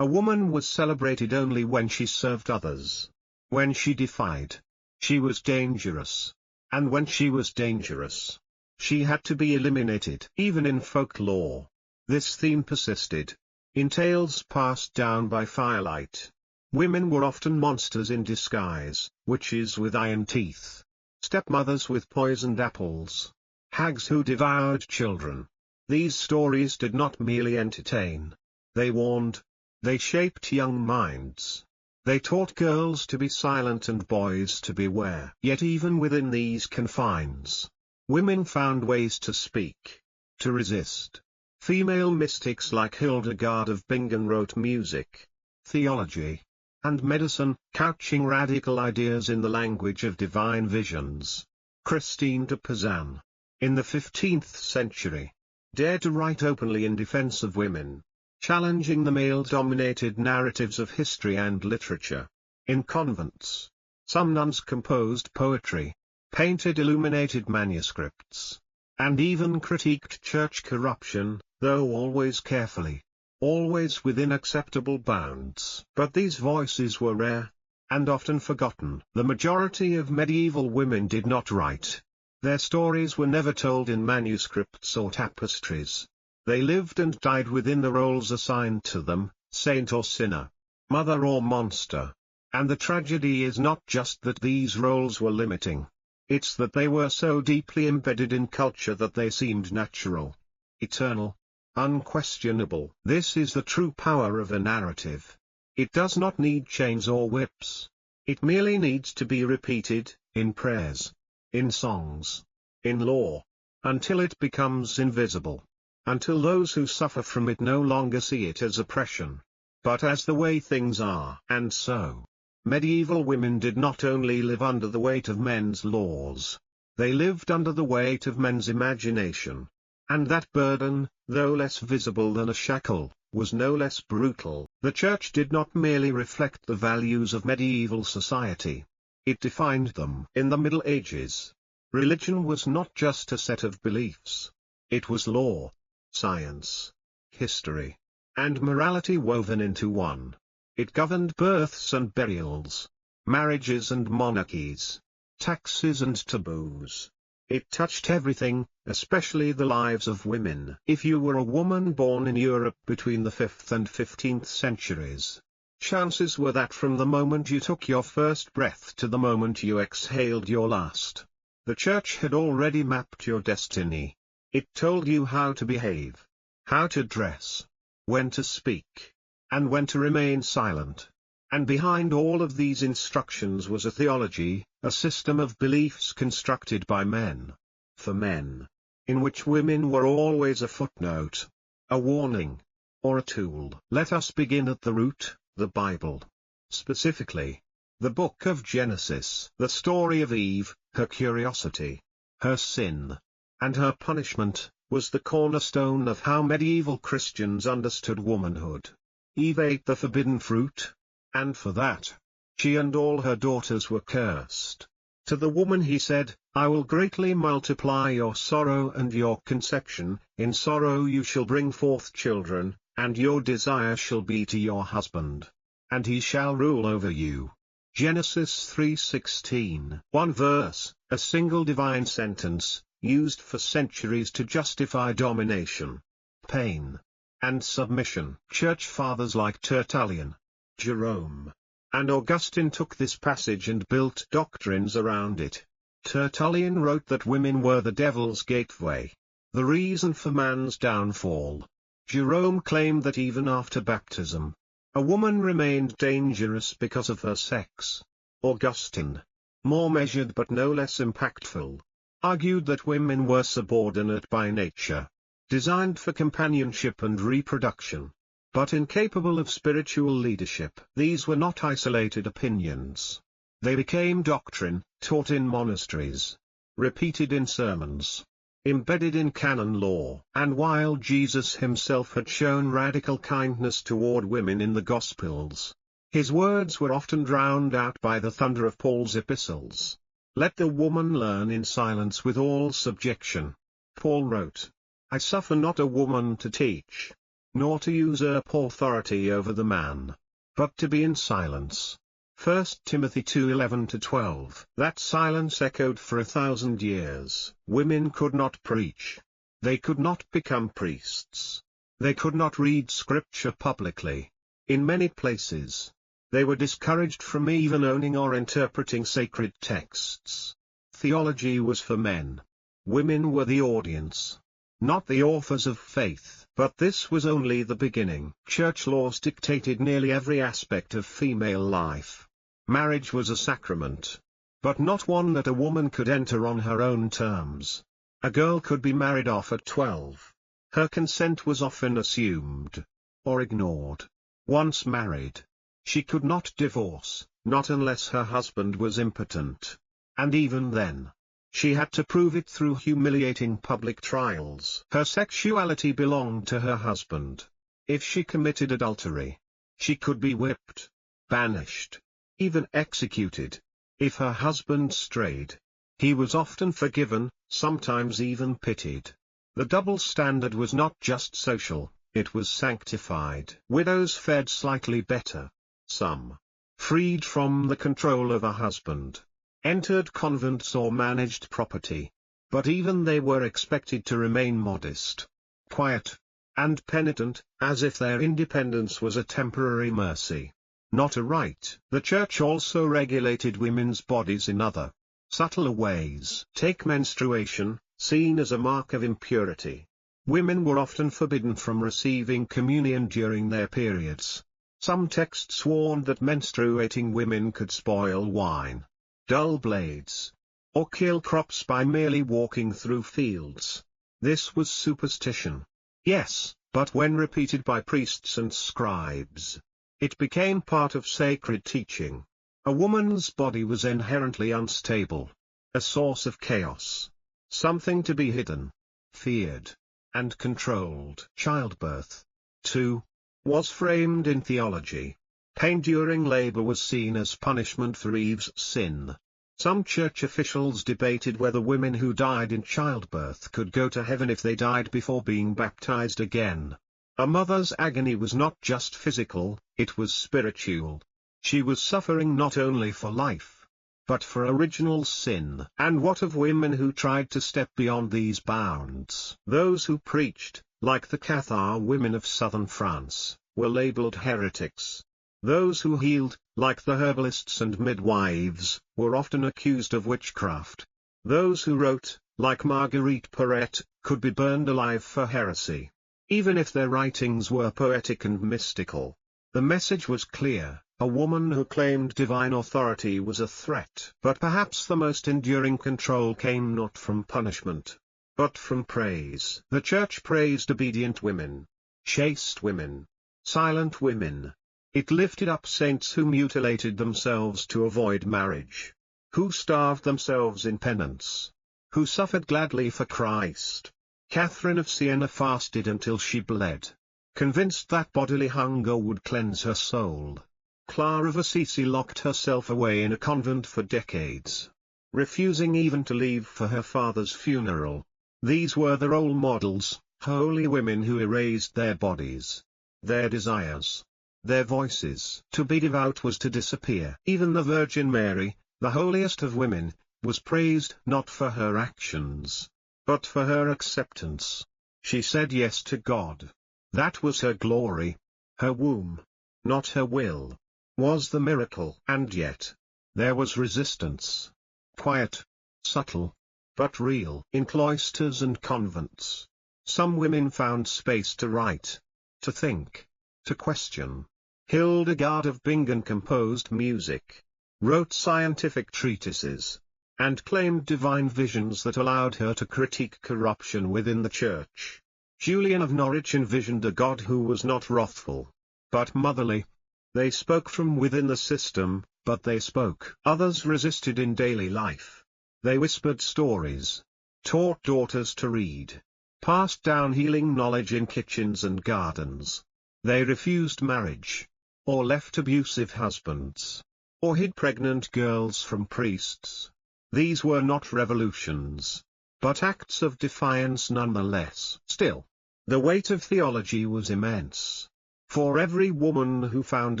Speaker 1: A woman was celebrated only when she served others. When she defied, she was dangerous. And when she was dangerous, she had to be eliminated. Even in folklore, this theme persisted. In tales passed down by firelight, women were often monsters in disguise, witches with iron teeth, stepmothers with poisoned apples, hags who devoured children. These stories did not merely entertain. They warned. They shaped young minds. They taught girls to be silent and boys to beware. Yet even within these confines, women found ways to speak, to resist. Female mystics like Hildegard of Bingen wrote music, theology, and medicine, couching radical ideas in the language of divine visions. Christine de Pizan, in the 15th century, dared to write openly in defense of women, challenging the male-dominated narratives of history and literature. In convents, some nuns composed poetry, painted illuminated manuscripts, and even critiqued church corruption, though always carefully, always within acceptable bounds. But these voices were rare, and often forgotten. The majority of medieval women did not write. Their stories were never told in manuscripts or tapestries. They lived and died within the roles assigned to them, saint or sinner, mother or monster. And the tragedy is not just that these roles were limiting. It's that they were so deeply embedded in culture that they seemed natural, eternal, unquestionable. This is the true power of a narrative. It does not need chains or whips. It merely needs to be repeated, in prayers, in songs, in law, until it becomes invisible. Until those who suffer from it no longer see it as oppression, but as the way things are. And so, medieval women did not only live under the weight of men's laws, they lived under the weight of men's imagination. And that burden, though less visible than a shackle, was no less brutal. The Church did not merely reflect the values of medieval society. It defined them. In the Middle Ages, religion was not just a set of beliefs. It was law, science, history, and morality woven into one. It governed births and burials, marriages and monarchies, taxes and taboos. It touched everything, especially the lives of women. If you were a woman born in Europe between the 5th and 15th centuries, chances were that from the moment you took your first breath to the moment you exhaled your last, the Church had already mapped your destiny. It told you how to behave, how to dress, when to speak, and when to remain silent. And behind all of these instructions was a theology, a system of beliefs constructed by men, for men, in which women were always a footnote, a warning, or a tool. Let us begin at the root, the Bible. Specifically, the book of Genesis. The story of Eve, her curiosity, her sin, and her punishment, was the cornerstone of how medieval Christians understood womanhood. Eve ate the forbidden fruit, and for that, she and all her daughters were cursed. To the woman he said, I will greatly multiply your sorrow and your conception, in sorrow you shall bring forth children, and your desire shall be to your husband, and he shall rule over you. Genesis 3:16. One verse, a single divine sentence, used for centuries to justify domination, pain, and submission. Church fathers like Tertullian, Jerome, and Augustine took this passage and built doctrines around it. Tertullian wrote that women were the devil's gateway, the reason for man's downfall. Jerome claimed that even after baptism, a woman remained dangerous because of her sex. Augustine, more measured but no less impactful, argued that women were subordinate by nature, designed for companionship and reproduction, but incapable of spiritual leadership. These were not isolated opinions. They became doctrine, taught in monasteries, repeated in sermons, embedded in canon law. And while Jesus himself had shown radical kindness toward women in the Gospels, his words were often drowned out by the thunder of Paul's epistles. Let the woman learn in silence with all subjection. Paul wrote, I suffer not a woman to teach, nor to usurp authority over the man, but to be in silence. 1 Timothy 2:11-12. That silence echoed for 1,000 years. Women could not preach. They could not become priests. They could not read scripture publicly. In many places, they were discouraged from even owning or interpreting sacred texts. Theology was for men. Women were the audience, not the authors of faith. But this was only the beginning. Church laws dictated nearly every aspect of female life. Marriage was a sacrament, but not one that a woman could enter on her own terms. A girl could be married off at 12. Her consent was often assumed, or ignored. Once married, she could not divorce, not unless her husband was impotent. And even then, she had to prove it through humiliating public trials. Her sexuality belonged to her husband. If she committed adultery, she could be whipped, banished, even executed. If her husband strayed, he was often forgiven, sometimes even pitied. The double standard was not just social, it was sanctified. Widows fared slightly better. Some, freed from the control of a husband, entered convents or managed property. But even they were expected to remain modest, quiet, and penitent, as if their independence was a temporary mercy, not a right. The Church also regulated women's bodies in other, subtler ways. Take menstruation, seen as a mark of impurity. Women were often forbidden from receiving communion during their periods. Some texts warned that menstruating women could spoil wine, dull blades, or kill crops by merely walking through fields. This was superstition. Yes, but when repeated by priests and scribes, it became part of sacred teaching. A woman's body was inherently unstable, a source of chaos, something to be hidden, feared, and controlled. Childbirth, too, was framed in theology. Pain during labor was seen as punishment for Eve's sin. Some church officials debated whether women who died in childbirth could go to heaven if they died before being baptized again. A mother's agony was not just physical, it was spiritual. She was suffering not only for life, but for original sin. And what of women who tried to step beyond these bounds? Those who preached, like the Cathar women of southern France, were labeled heretics. Those who healed, like the herbalists and midwives, were often accused of witchcraft. Those who wrote, like Marguerite Porete, could be burned alive for heresy, even if their writings were poetic and mystical. The message was clear: a woman who claimed divine authority was a threat. But perhaps the most enduring control came not from punishment, but from praise. The Church praised obedient women, chaste women, silent women. It lifted up saints who mutilated themselves to avoid marriage, who starved themselves in penance, who suffered gladly for Christ. Catherine of Siena fasted until she bled, convinced that bodily hunger would cleanse her soul. Clara of Assisi locked herself away in a convent for decades, refusing even to leave for her father's funeral. These were the role models, holy women who erased their bodies, their desires, their voices. To be devout was to disappear. Even the Virgin Mary, the holiest of women, was praised not for her actions, but for her acceptance. She said yes to God. That was her glory. Her womb, not her will, was the miracle. And yet, there was resistance. Quiet, subtle, but real. In cloisters and convents, some women found space to write, to think, to question. Hildegard of Bingen composed music, wrote scientific treatises, and claimed divine visions that allowed her to critique corruption within the church. Julian of Norwich envisioned a God who was not wrathful, but motherly. They spoke from within the system, but they spoke. Others resisted in daily life. They whispered stories, taught daughters to read, passed down healing knowledge in kitchens and gardens. They refused marriage, or left abusive husbands, or hid pregnant girls from priests. These were not revolutions, but acts of defiance nonetheless. Still, the weight of theology was immense. For every woman who found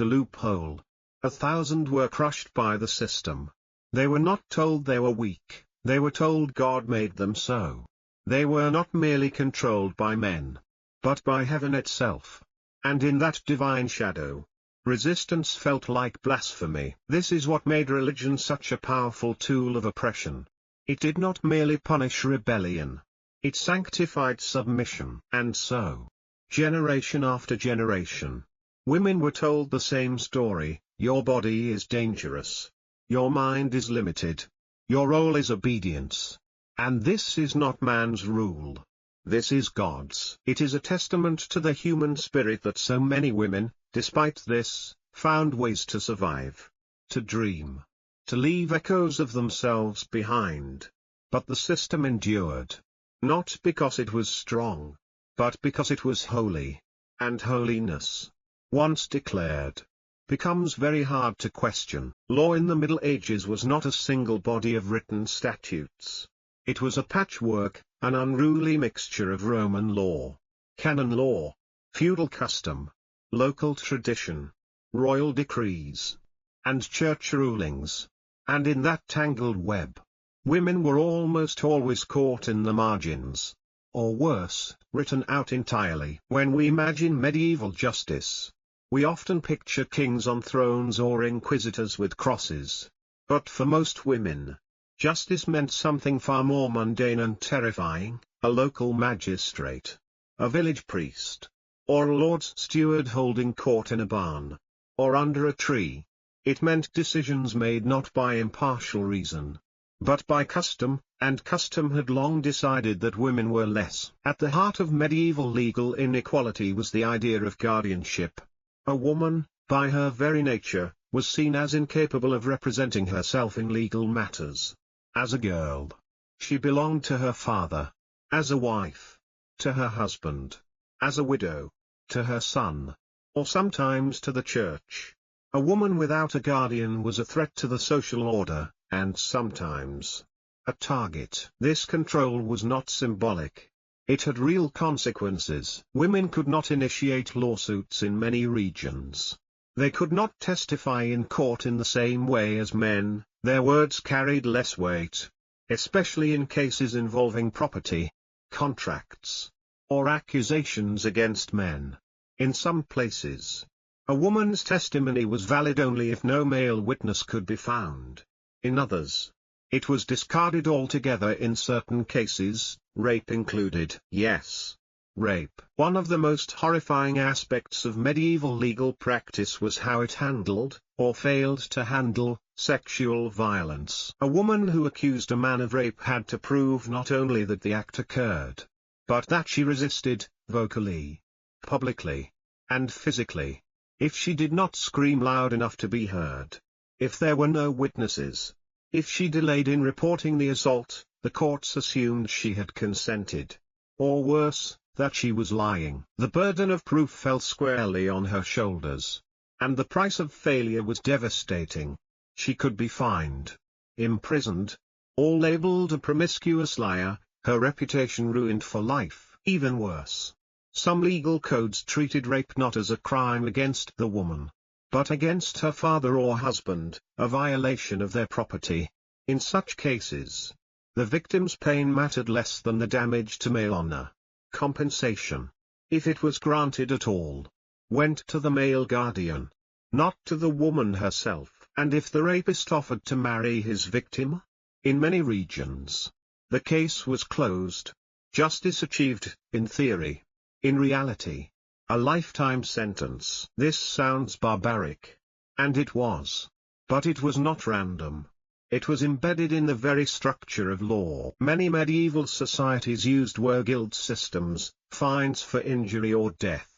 Speaker 1: a loophole, 1,000 were crushed by the system. They were not told they were weak, they were told God made them so. They were not merely controlled by men, but by heaven itself. And in that divine shadow, resistance felt like blasphemy. This is what made religion such a powerful tool of oppression. It did not merely punish rebellion. It sanctified submission. And so, generation after generation, women were told the same story: your body is dangerous. Your mind is limited. Your role is obedience. And this is not man's rule. This is God's. It is a testament to the human spirit that so many women, despite this, found ways to survive, to dream, to leave echoes of themselves behind. But the system endured, not because it was strong, but because it was holy. And holiness, once declared, becomes very hard to question. Law in the Middle Ages was not a single body of written statutes. It was a patchwork, an unruly mixture of Roman law, canon law, feudal custom, local tradition, royal decrees, and church rulings. And in that tangled web, women were almost always caught in the margins, or worse, written out entirely. When we imagine medieval justice, we often picture kings on thrones or inquisitors with crosses. But for most women, justice meant something far more mundane and terrifying: a local magistrate, a village priest, or a lord's steward holding court in a barn, or under a tree. It meant decisions made not by impartial reason, but by custom, and custom had long decided that women were less. At the heart of medieval legal inequality was the idea of guardianship. A woman, by her very nature, was seen as incapable of representing herself in legal matters. As a girl, she belonged to her father; as a wife, to her husband; as a widow, to her son, or sometimes to the church. A woman without a guardian was a threat to the social order, and sometimes a target. This control was not symbolic. It had real consequences. Women could not initiate lawsuits in many regions. They could not testify in court in the same way as men. Their words carried less weight, especially in cases involving property, contracts, or accusations against men. In some places, a woman's testimony was valid only if no male witness could be found. In others, it was discarded altogether. In certain cases, rape included. Yes, rape. One of the most horrifying aspects of medieval legal practice was how it handled, or failed to handle, sexual violence. A woman who accused a man of rape had to prove not only that the act occurred, but that she resisted, vocally, publicly, and physically. If she did not scream loud enough to be heard, if there were no witnesses, if she delayed in reporting the assault, the courts assumed she had consented. Or worse, that she was lying. The burden of proof fell squarely on her shoulders. And the price of failure was devastating. She could be fined, imprisoned, or labeled a promiscuous liar, her reputation ruined for life. Even worse, some legal codes treated rape not as a crime against the woman, but against her father or husband, a violation of their property. In such cases, The victim's pain mattered less than the damage to male honor. Compensation, if it was granted at all, went to the male guardian, not to the woman herself. And if the rapist offered to marry his victim, in many regions, the case was closed. Justice achieved, in theory. In reality, a lifetime sentence. This sounds barbaric. And it was. But it was not random. It was embedded in the very structure of law. Many medieval societies used guild systems, fines for injury or death,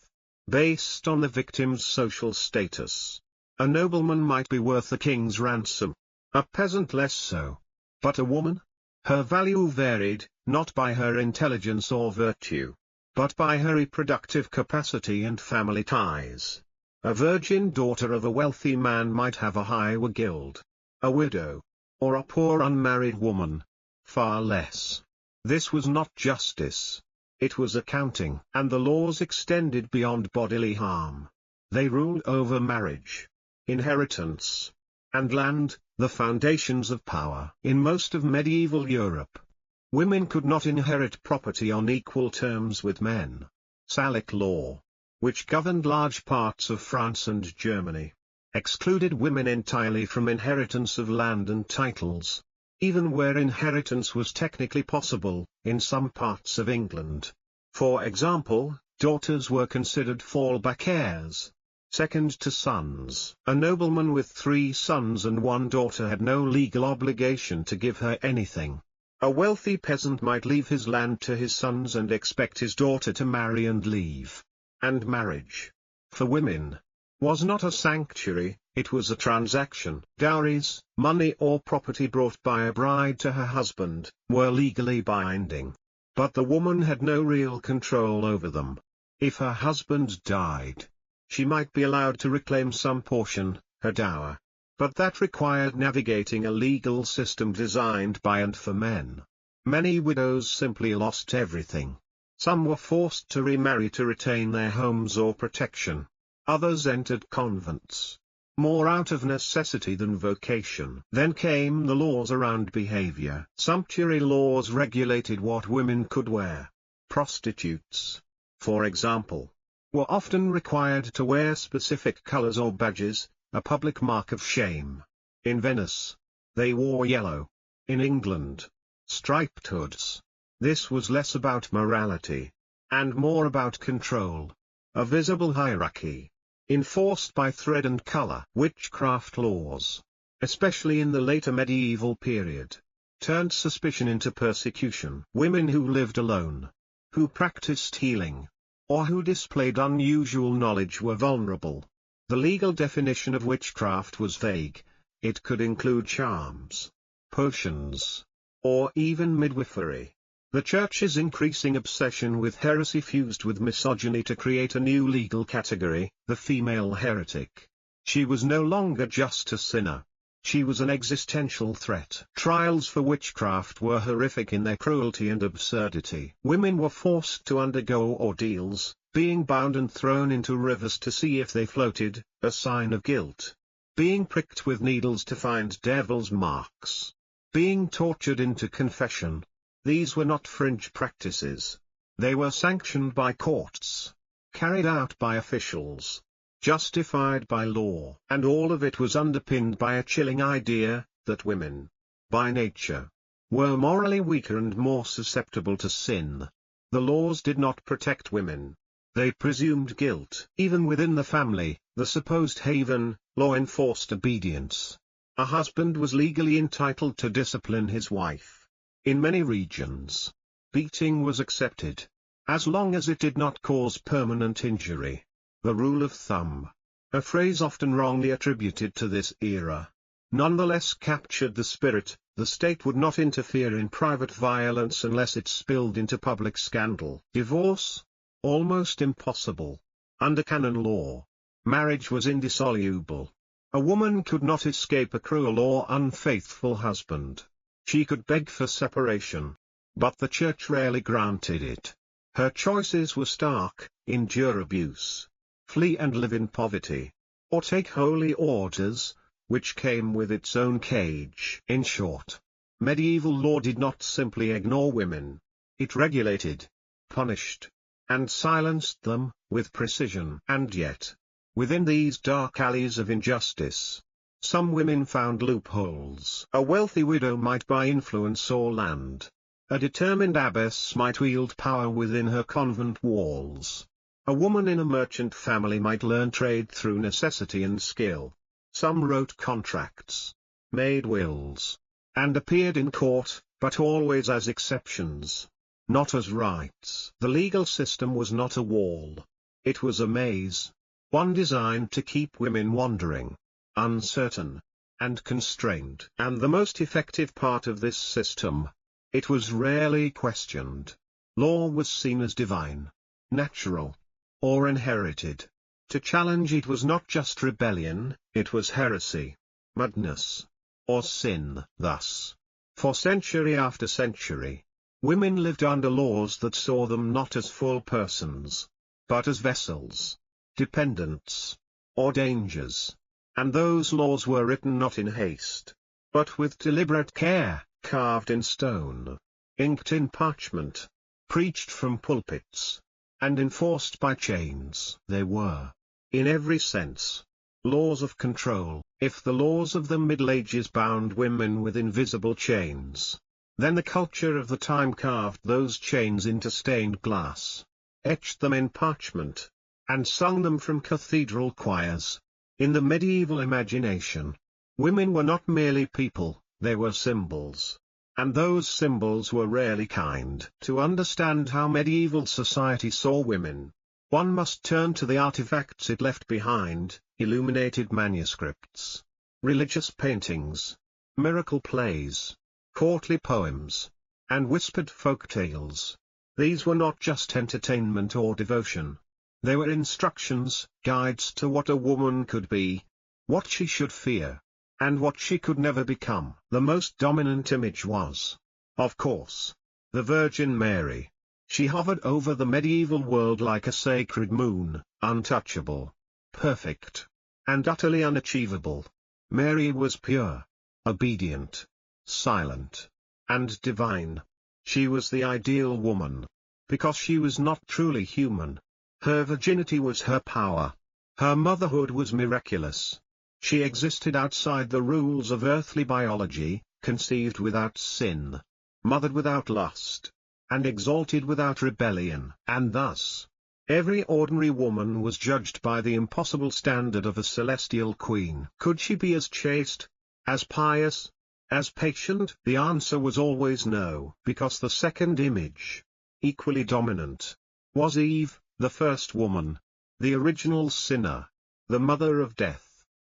Speaker 1: based on the victim's social status. A nobleman might be worth a king's ransom, a peasant less so. But a woman? Her value varied, not by her intelligence or virtue, but by her reproductive capacity and family ties. A virgin daughter of a wealthy man might have a higher guild. A widow, or a poor unmarried woman, far less. This was not justice. It was accounting. And the laws extended beyond bodily harm. They ruled over marriage, inheritance, and land, the foundations of power. In most of medieval Europe, women could not inherit property on equal terms with men. Salic law, which governed large parts of France and Germany, excluded women entirely from inheritance of land and titles, even where inheritance was technically possible. In some parts of England, for example, daughters were considered fallback heirs, second to sons. A nobleman with 3 sons and 1 daughter had no legal obligation to give her anything. A wealthy peasant might leave his land to his sons and expect his daughter to marry and leave. And marriage, for women, was not a sanctuary, it was a transaction. Dowries, money or property brought by a bride to her husband, were legally binding. But the woman had no real control over them. If her husband died, she might be allowed to reclaim some portion, her dower. But that required navigating a legal system designed by and for men. Many widows simply lost everything. Some were forced to remarry to retain their homes or protection. Others entered convents, more out of necessity than vocation. Then came the laws around behavior. Sumptuary laws regulated what women could wear. Prostitutes, for example, were often required to wear specific colors or badges, a public mark of shame. In Venice, they wore yellow. In England, striped hoods. This was less about morality, and more about control. A visible hierarchy, enforced by thread and color. Witchcraft laws, especially in the later medieval period, turned suspicion into persecution. Women who lived alone, who practiced healing, or who displayed unusual knowledge were vulnerable. The legal definition of witchcraft was vague. It could include charms, potions, or even midwifery. The Church's increasing obsession with heresy fused with misogyny to create a new legal category, the female heretic. She was no longer just a sinner. She was an existential threat. Trials for witchcraft were horrific in their cruelty and absurdity. Women were forced to undergo ordeals, being bound and thrown into rivers to see if they floated, a sign of guilt. Being pricked with needles to find devil's marks. Being tortured into confession. These were not fringe practices. They were sanctioned by courts, carried out by officials, justified by law. And all of it was underpinned by a chilling idea, that women, by nature, were morally weaker and more susceptible to sin. The laws did not protect women. They presumed guilt. Even within the family, the supposed haven, law enforced obedience. A husband was legally entitled to discipline his wife. In many regions, beating was accepted, as long as it did not cause permanent injury. The rule of thumb, a phrase often wrongly attributed to this era, nonetheless captured the spirit. The state would not interfere in private violence unless it spilled into public scandal. Divorce? Almost impossible. Under canon law, marriage was indissoluble. A woman could not escape a cruel or unfaithful husband. She could beg for separation, but the Church rarely granted it. Her choices were stark: endure abuse, flee and live in poverty, or take holy orders, which came with its own cage. In short, Medieval law did not simply ignore women. It regulated, punished, and silenced them, with precision. And yet, within these dark alleys of injustice, some women found loopholes. A wealthy widow might buy influence or land. A determined abbess might wield power within her convent walls. A woman in a merchant family might learn trade through necessity and skill. Some wrote contracts, made wills, and appeared in court, but always as exceptions, not as rights. The legal system was not a wall. It was a maze, one designed to keep women wandering, uncertain, and constrained. And the most effective part of this system, it was rarely questioned. Law was seen as divine, natural, or inherited. To challenge it was not just rebellion, it was heresy, madness, or sin. Thus, for century after century, women lived under laws that saw them not as full persons, but as vessels, dependents, or dangers. And those laws were written not in haste, but with deliberate care, carved in stone, inked in parchment, preached from pulpits, and enforced by chains. They were, in every sense, laws of control. If the laws of the Middle Ages bound women with invisible chains, then the culture of the time carved those chains into stained glass, etched them in parchment, and sung them from cathedral choirs. In the medieval imagination, women were not merely people, they were symbols. And those symbols were rarely kind. To understand how medieval society saw women, one must turn to the artifacts it left behind: illuminated manuscripts, religious paintings, miracle plays, courtly poems, and whispered folk tales. These were not just entertainment or devotion. They were instructions, guides to what a woman could be, what she should fear, and what she could never become. The most dominant image was, of course, the Virgin Mary. She hovered over the medieval world like a sacred moon, untouchable, perfect, and utterly unachievable. Mary was pure, obedient, silent, and divine. She was the ideal woman, because she was not truly human. Her virginity was her power. Her motherhood was miraculous. She existed outside the rules of earthly biology, conceived without sin, mothered without lust, and exalted without rebellion. And thus, every ordinary woman was judged by the impossible standard of a celestial queen. Could she be as chaste, as pious, as patient? The answer was always no, because the second image, equally dominant, was Eve, the first woman, the original sinner, the mother of death.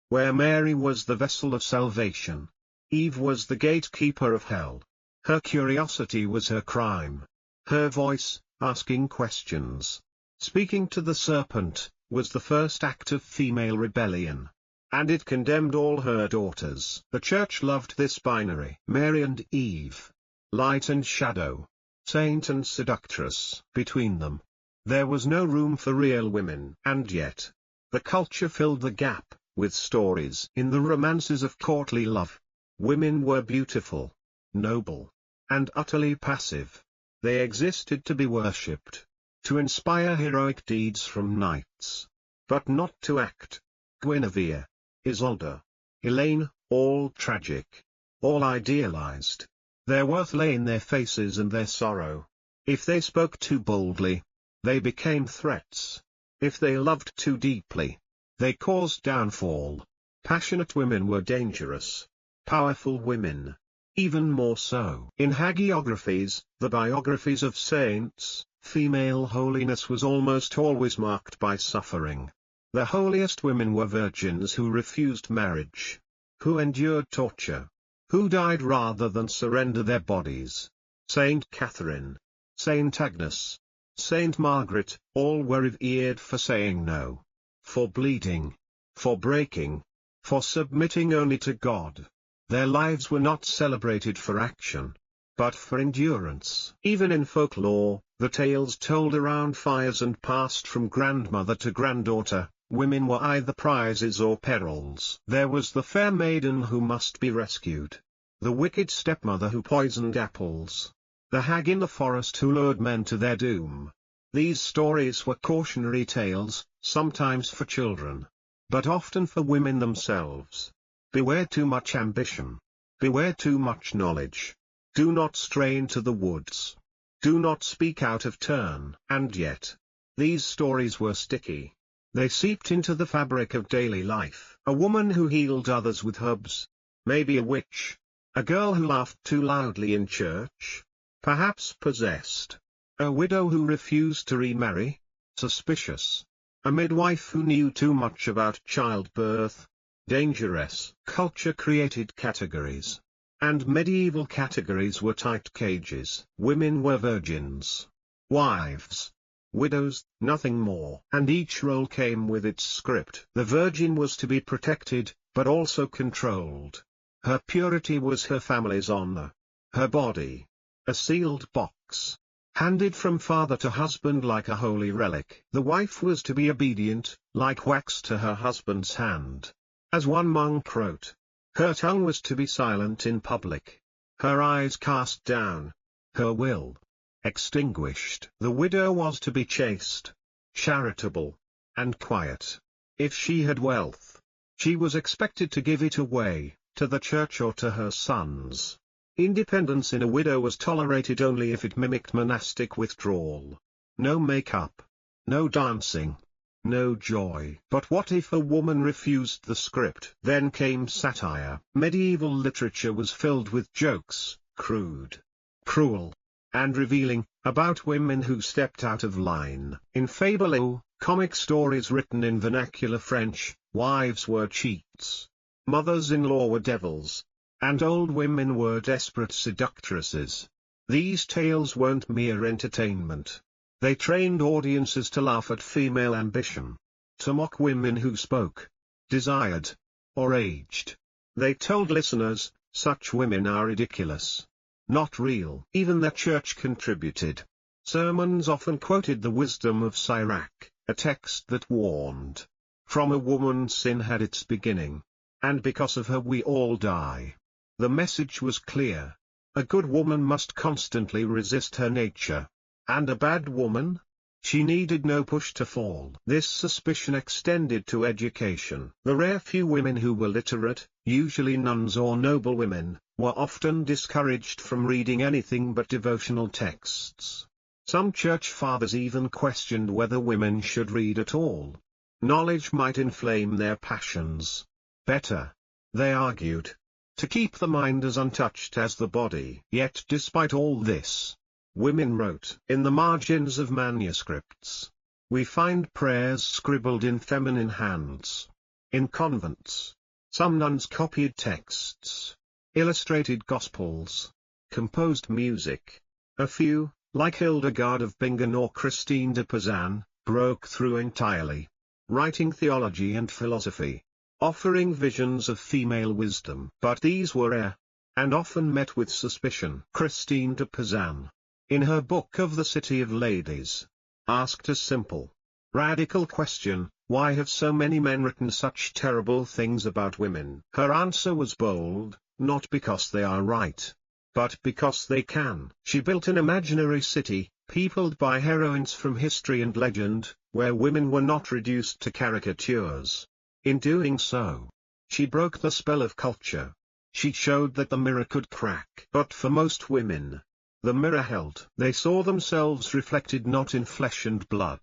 Speaker 1: Where Mary was the vessel of salvation, Eve was the gatekeeper of hell. Her curiosity was her crime. Her voice, asking questions, speaking to the serpent, was the first act of female rebellion. And it condemned all her daughters. The Church loved this binary. Mary and Eve, light and shadow, saint and seductress. Between them, there was no room for real women. And yet, the culture filled the gap with stories. In the romances of courtly love, women were beautiful, noble, and utterly passive. They existed to be worshipped, to inspire heroic deeds from knights, but not to act. Guinevere, Isolde, Elaine, all tragic, all idealized. Their worth lay in their faces and their sorrow. If they spoke too boldly, they became threats. If they loved too deeply, they caused downfall. Passionate women were dangerous. Powerful women, even more so. In hagiographies, the biographies of saints, female holiness was almost always marked by suffering. The holiest women were virgins who refused marriage, who endured torture, who died rather than surrender their bodies. Saint Catherine, Saint Agnes, Saint Margaret, all were revered for saying no, for bleeding, for breaking, for submitting only to God. Their lives were not celebrated for action, but for endurance. Even in folklore, the tales told around fires and passed from grandmother to granddaughter, women were either prizes or perils. There was the fair maiden who must be rescued, the wicked stepmother who poisoned apples, the hag in the forest who lured men to their doom. These stories were cautionary tales, sometimes for children, but often for women themselves. Beware too much ambition. Beware too much knowledge. Do not stray into the woods. Do not speak out of turn. And yet, these stories were sticky. They seeped into the fabric of daily life. A woman who healed others with herbs. Maybe a witch. A girl who laughed too loudly in church. Perhaps possessed. A widow who refused to remarry. Suspicious. A midwife who knew too much about childbirth. Dangerous. Culture created categories. And medieval categories were tight cages. Women were virgins. Wives. Widows, nothing more. And each role came with its script. The virgin was to be protected, but also controlled. Her purity was her family's honor. Her body. A sealed box. Handed from father to husband like a holy relic. The wife was to be obedient, like wax to her husband's hand. As one monk wrote, her tongue was to be silent in public. Her eyes cast down. Her will extinguished. The widow was to be chaste, charitable, and quiet. If she had wealth, she was expected to give it away, to the church or to her sons. Independence in a widow was tolerated only if it mimicked monastic withdrawal. No makeup. No dancing. No joy. But what if a woman refused the script? Then came satire. Medieval literature was filled with jokes, crude, cruel, and revealing, about women who stepped out of line. In fable, comic stories written in vernacular French, wives were cheats. Mothers-in-law were devils. And old women were desperate seductresses. These tales weren't mere entertainment. They trained audiences to laugh at female ambition, to mock women who spoke, desired, or aged. They told listeners, such women are ridiculous, not real. Even the church contributed. Sermons often quoted the wisdom of Sirach, a text that warned, "From a woman sin had its beginning, and because of her we all die." The message was clear. A good woman must constantly resist her nature. And a bad woman? She needed no push to fall. This suspicion extended to education. The rare few women who were literate, usually nuns or noble women, were often discouraged from reading anything but devotional texts. Some church fathers even questioned whether women should read at all. Knowledge might inflame their passions. Better, they argued, to keep the mind as untouched as the body. Yet despite all this, women wrote. In the margins of manuscripts, we find prayers scribbled in feminine hands. In convents, some nuns copied texts, illustrated gospels, composed music. A few, like Hildegard of Bingen or Christine de Pizan, broke through entirely, writing theology and philosophy, offering visions of female wisdom. But these were rare, and often met with suspicion. Christine de Pizan, in her book of the City of Ladies, asked a simple, radical question: why have so many men written such terrible things about women? Her answer was bold, not because they are right, but because they can. She built an imaginary city, peopled by heroines from history and legend, where women were not reduced to caricatures. In doing so, she broke the spell of culture. She showed that the mirror could crack. But for most women, the mirror held. They saw themselves reflected not in flesh and blood,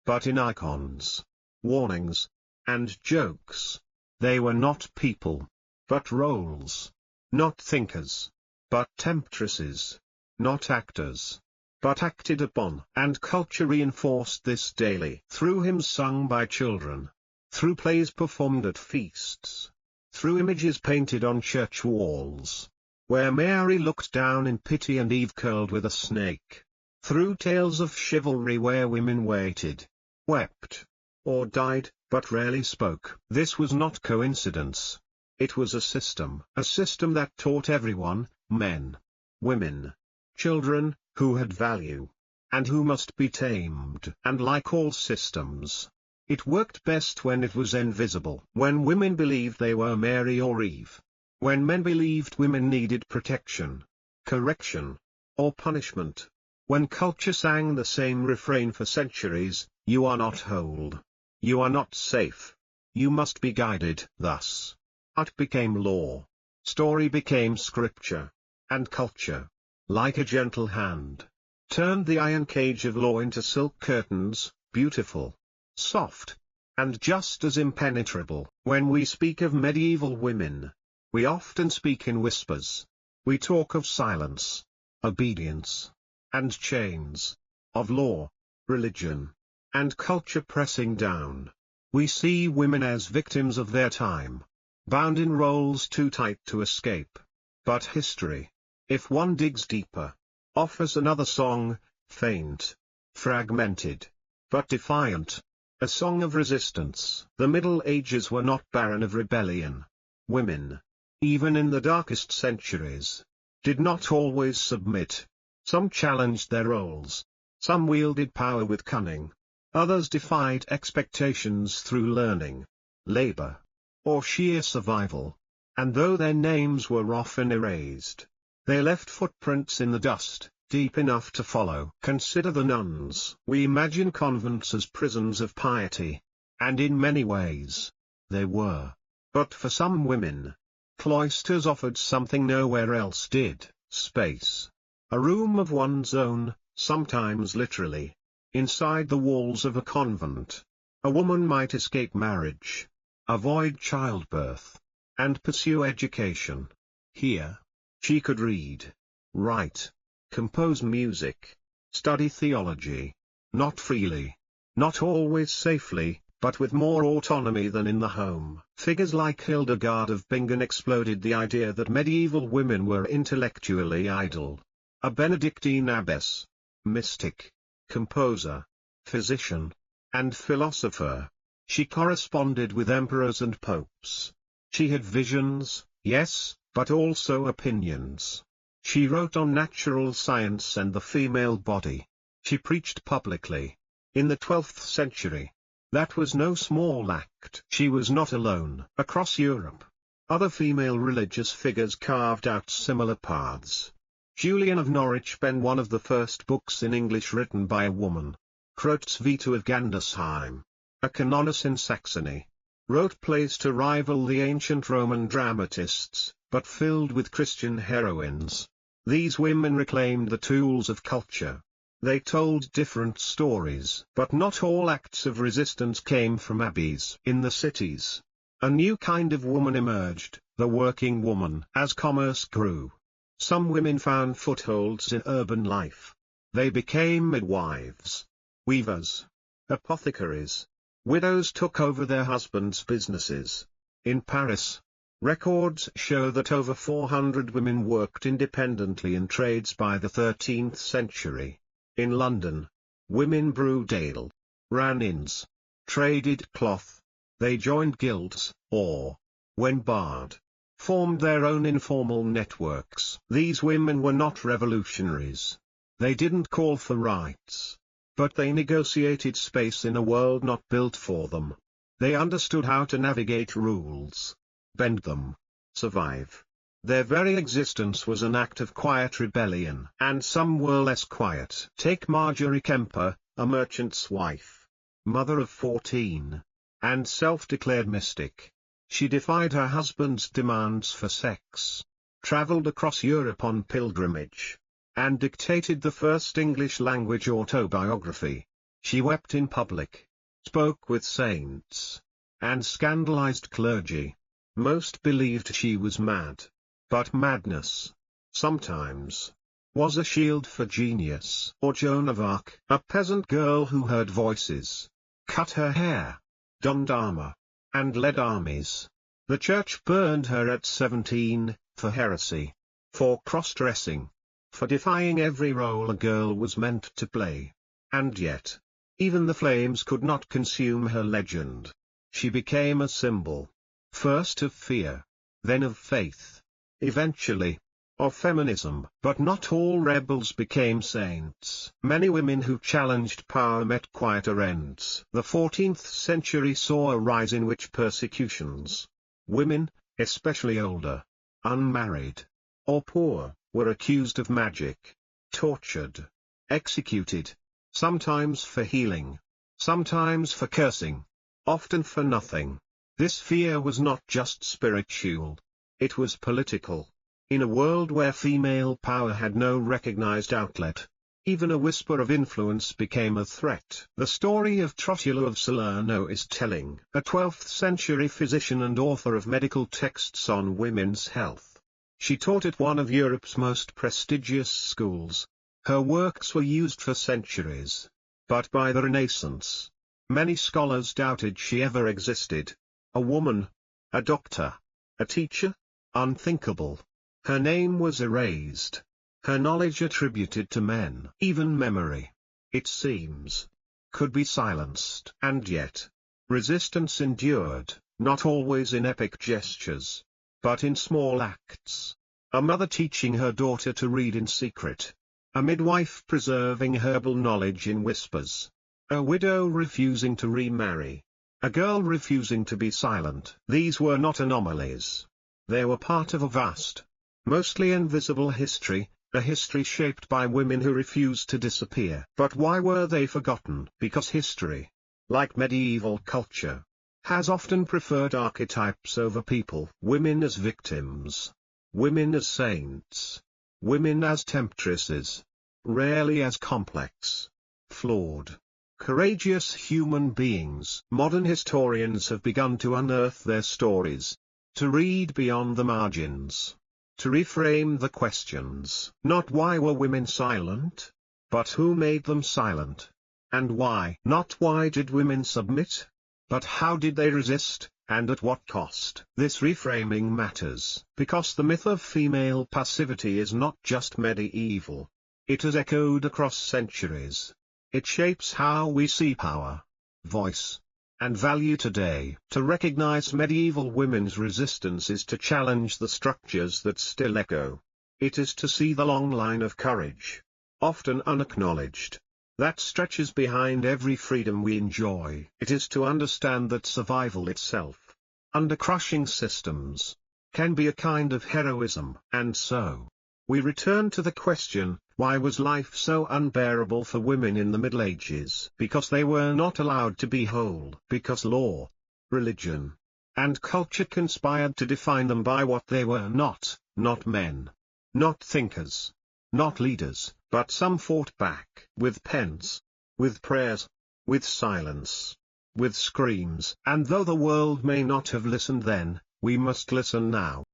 Speaker 1: but in icons, warnings, and jokes. They were not people, but roles. Not thinkers, but temptresses. Not actors, but acted upon. And culture reinforced this daily. Through hymns sung by children, through plays performed at feasts, through images painted on church walls, where Mary looked down in pity and Eve curled with a snake, through tales of chivalry where women waited, wept, or died, but rarely spoke. This was not coincidence. It was a system that taught everyone, men, women, children, who had value, and who must be tamed. And like all systems, it worked best when it was invisible. When women believed they were Mary or Eve, when men believed women needed protection, correction, or punishment. When culture sang the same refrain for centuries, you are not whole. You are not safe. You must be guided. Thus, art became law. Story became scripture. And culture, like a gentle hand, turned the iron cage of law into silk curtains, beautiful, soft, and just as impenetrable. When we speak of medieval women, we often speak in whispers. We talk of silence, obedience, and chains, of law, religion, and culture pressing down. We see women as victims of their time, bound in roles too tight to escape. But history, if one digs deeper, offers another song, faint, fragmented, but defiant. A song of resistance. The Middle Ages were not barren of rebellion. Women, even in the darkest centuries, did not always submit. Some challenged their roles. Some wielded power with cunning. Others defied expectations through learning, labor, or sheer survival. And though their names were often erased, they left footprints in the dust, deep enough to follow. Consider the nuns. We imagine convents as prisons of piety. And in many ways, they were. But for some women, cloisters offered something nowhere else did: space. A room of one's own, sometimes literally. Inside the walls of a convent, a woman might escape marriage, avoid childbirth, and pursue education. Here, she could read, write, compose music, study theology. Not freely, not always safely, but with more autonomy than in the home. Figures like Hildegard of Bingen exploded the idea that medieval women were intellectually idle. A Benedictine abbess, mystic, composer, physician, and philosopher, she corresponded with emperors and popes. She had visions, yes, but also opinions. She wrote on natural science and the female body. She preached publicly. In the 12th century, that was no small act. She was not alone. Across Europe, other female religious figures carved out similar paths. Julian of Norwich penned one of the first books in English written by a woman. Kreutzwieter of Gandersheim, a canoness in Saxony, wrote plays to rival the ancient Roman dramatists, but filled with Christian heroines. These women reclaimed the tools of culture. They told different stories. But not all acts of resistance came from abbeys. In the cities, a new kind of woman emerged, the working woman. As commerce grew, some women found footholds in urban life. They became midwives, weavers, apothecaries. Widows took over their husbands' businesses. In Paris, records show that over 400 women worked independently in trades by the 13th century. In London, women brewed ale, ran inns, traded cloth. They joined guilds, or, when barred, formed their own informal networks. These women were not revolutionaries. They didn't call for rights. But they negotiated space in a world not built for them. They understood how to navigate rules, bend them, survive. Their very existence was an act of quiet rebellion. And some were less quiet. Take Marjorie Kemper, a merchant's wife, mother of 14, and self-declared mystic. She defied her husband's demands for sex, traveled across Europe on pilgrimage, and dictated the first English-language autobiography. She wept in public, spoke with saints, and scandalized clergy. Most believed she was mad. But madness, sometimes, was a shield for genius. Or Joan of Arc, a peasant girl who heard voices, cut her hair, donned armor, and led armies. The church burned her at 17, for heresy, for cross-dressing, for defying every role a girl was meant to play. And yet, even the flames could not consume her legend. She became a symbol, first of fear, then of faith, eventually, of feminism. But not all rebels became saints. Many women who challenged power met quieter ends. The 14th century saw a rise in witch persecutions. Women, especially older, unmarried, or poor, were accused of magic, tortured, executed, sometimes for healing, sometimes for cursing, often for nothing. This fear was not just spiritual. It was political. In a world where female power had no recognized outlet, even a whisper of influence became a threat. The story of Trotula of Salerno is telling. A 12th century physician and author of medical texts on women's health. She taught at one of Europe's most prestigious schools. Her works were used for centuries. But by the Renaissance, many scholars doubted she ever existed. A woman, a doctor, a teacher? Unthinkable. Her name was erased. Her knowledge attributed to men. Even memory, it seems, could be silenced. And yet, resistance endured, not always in epic gestures, but in small acts. A mother teaching her daughter to read in secret. A midwife preserving herbal knowledge in whispers. A widow refusing to remarry. A girl refusing to be silent. These were not anomalies. They were part of a vast, mostly invisible history, a history shaped by women who refused to disappear. But why were they forgotten? Because history, like medieval culture, has often preferred archetypes over people. Women as victims. Women as saints. Women as temptresses. Rarely as complex, flawed, courageous human beings. Modern historians have begun to unearth their stories, to read beyond the margins, to reframe the questions. Not why were women silent, but who made them silent, and why. Not why did women submit, but how did they resist, and at what cost. This reframing matters, because the myth of female passivity is not just medieval. It has echoed across centuries. It shapes how we see power, voice, and value today. To recognize medieval women's resistance is to challenge the structures that still echo. It is to see the long line of courage, often unacknowledged, that stretches behind every freedom we enjoy. It is to understand that survival itself, under crushing systems, can be a kind of heroism. And so, we return to the question, why was life so unbearable for women in the Middle Ages? Because they were not allowed to be whole. Because law, religion, and culture conspired to define them by what they were not men, not thinkers, not leaders. But some fought back, with pens, with prayers, with silence, with screams. And though the world may not have listened then, we must listen now.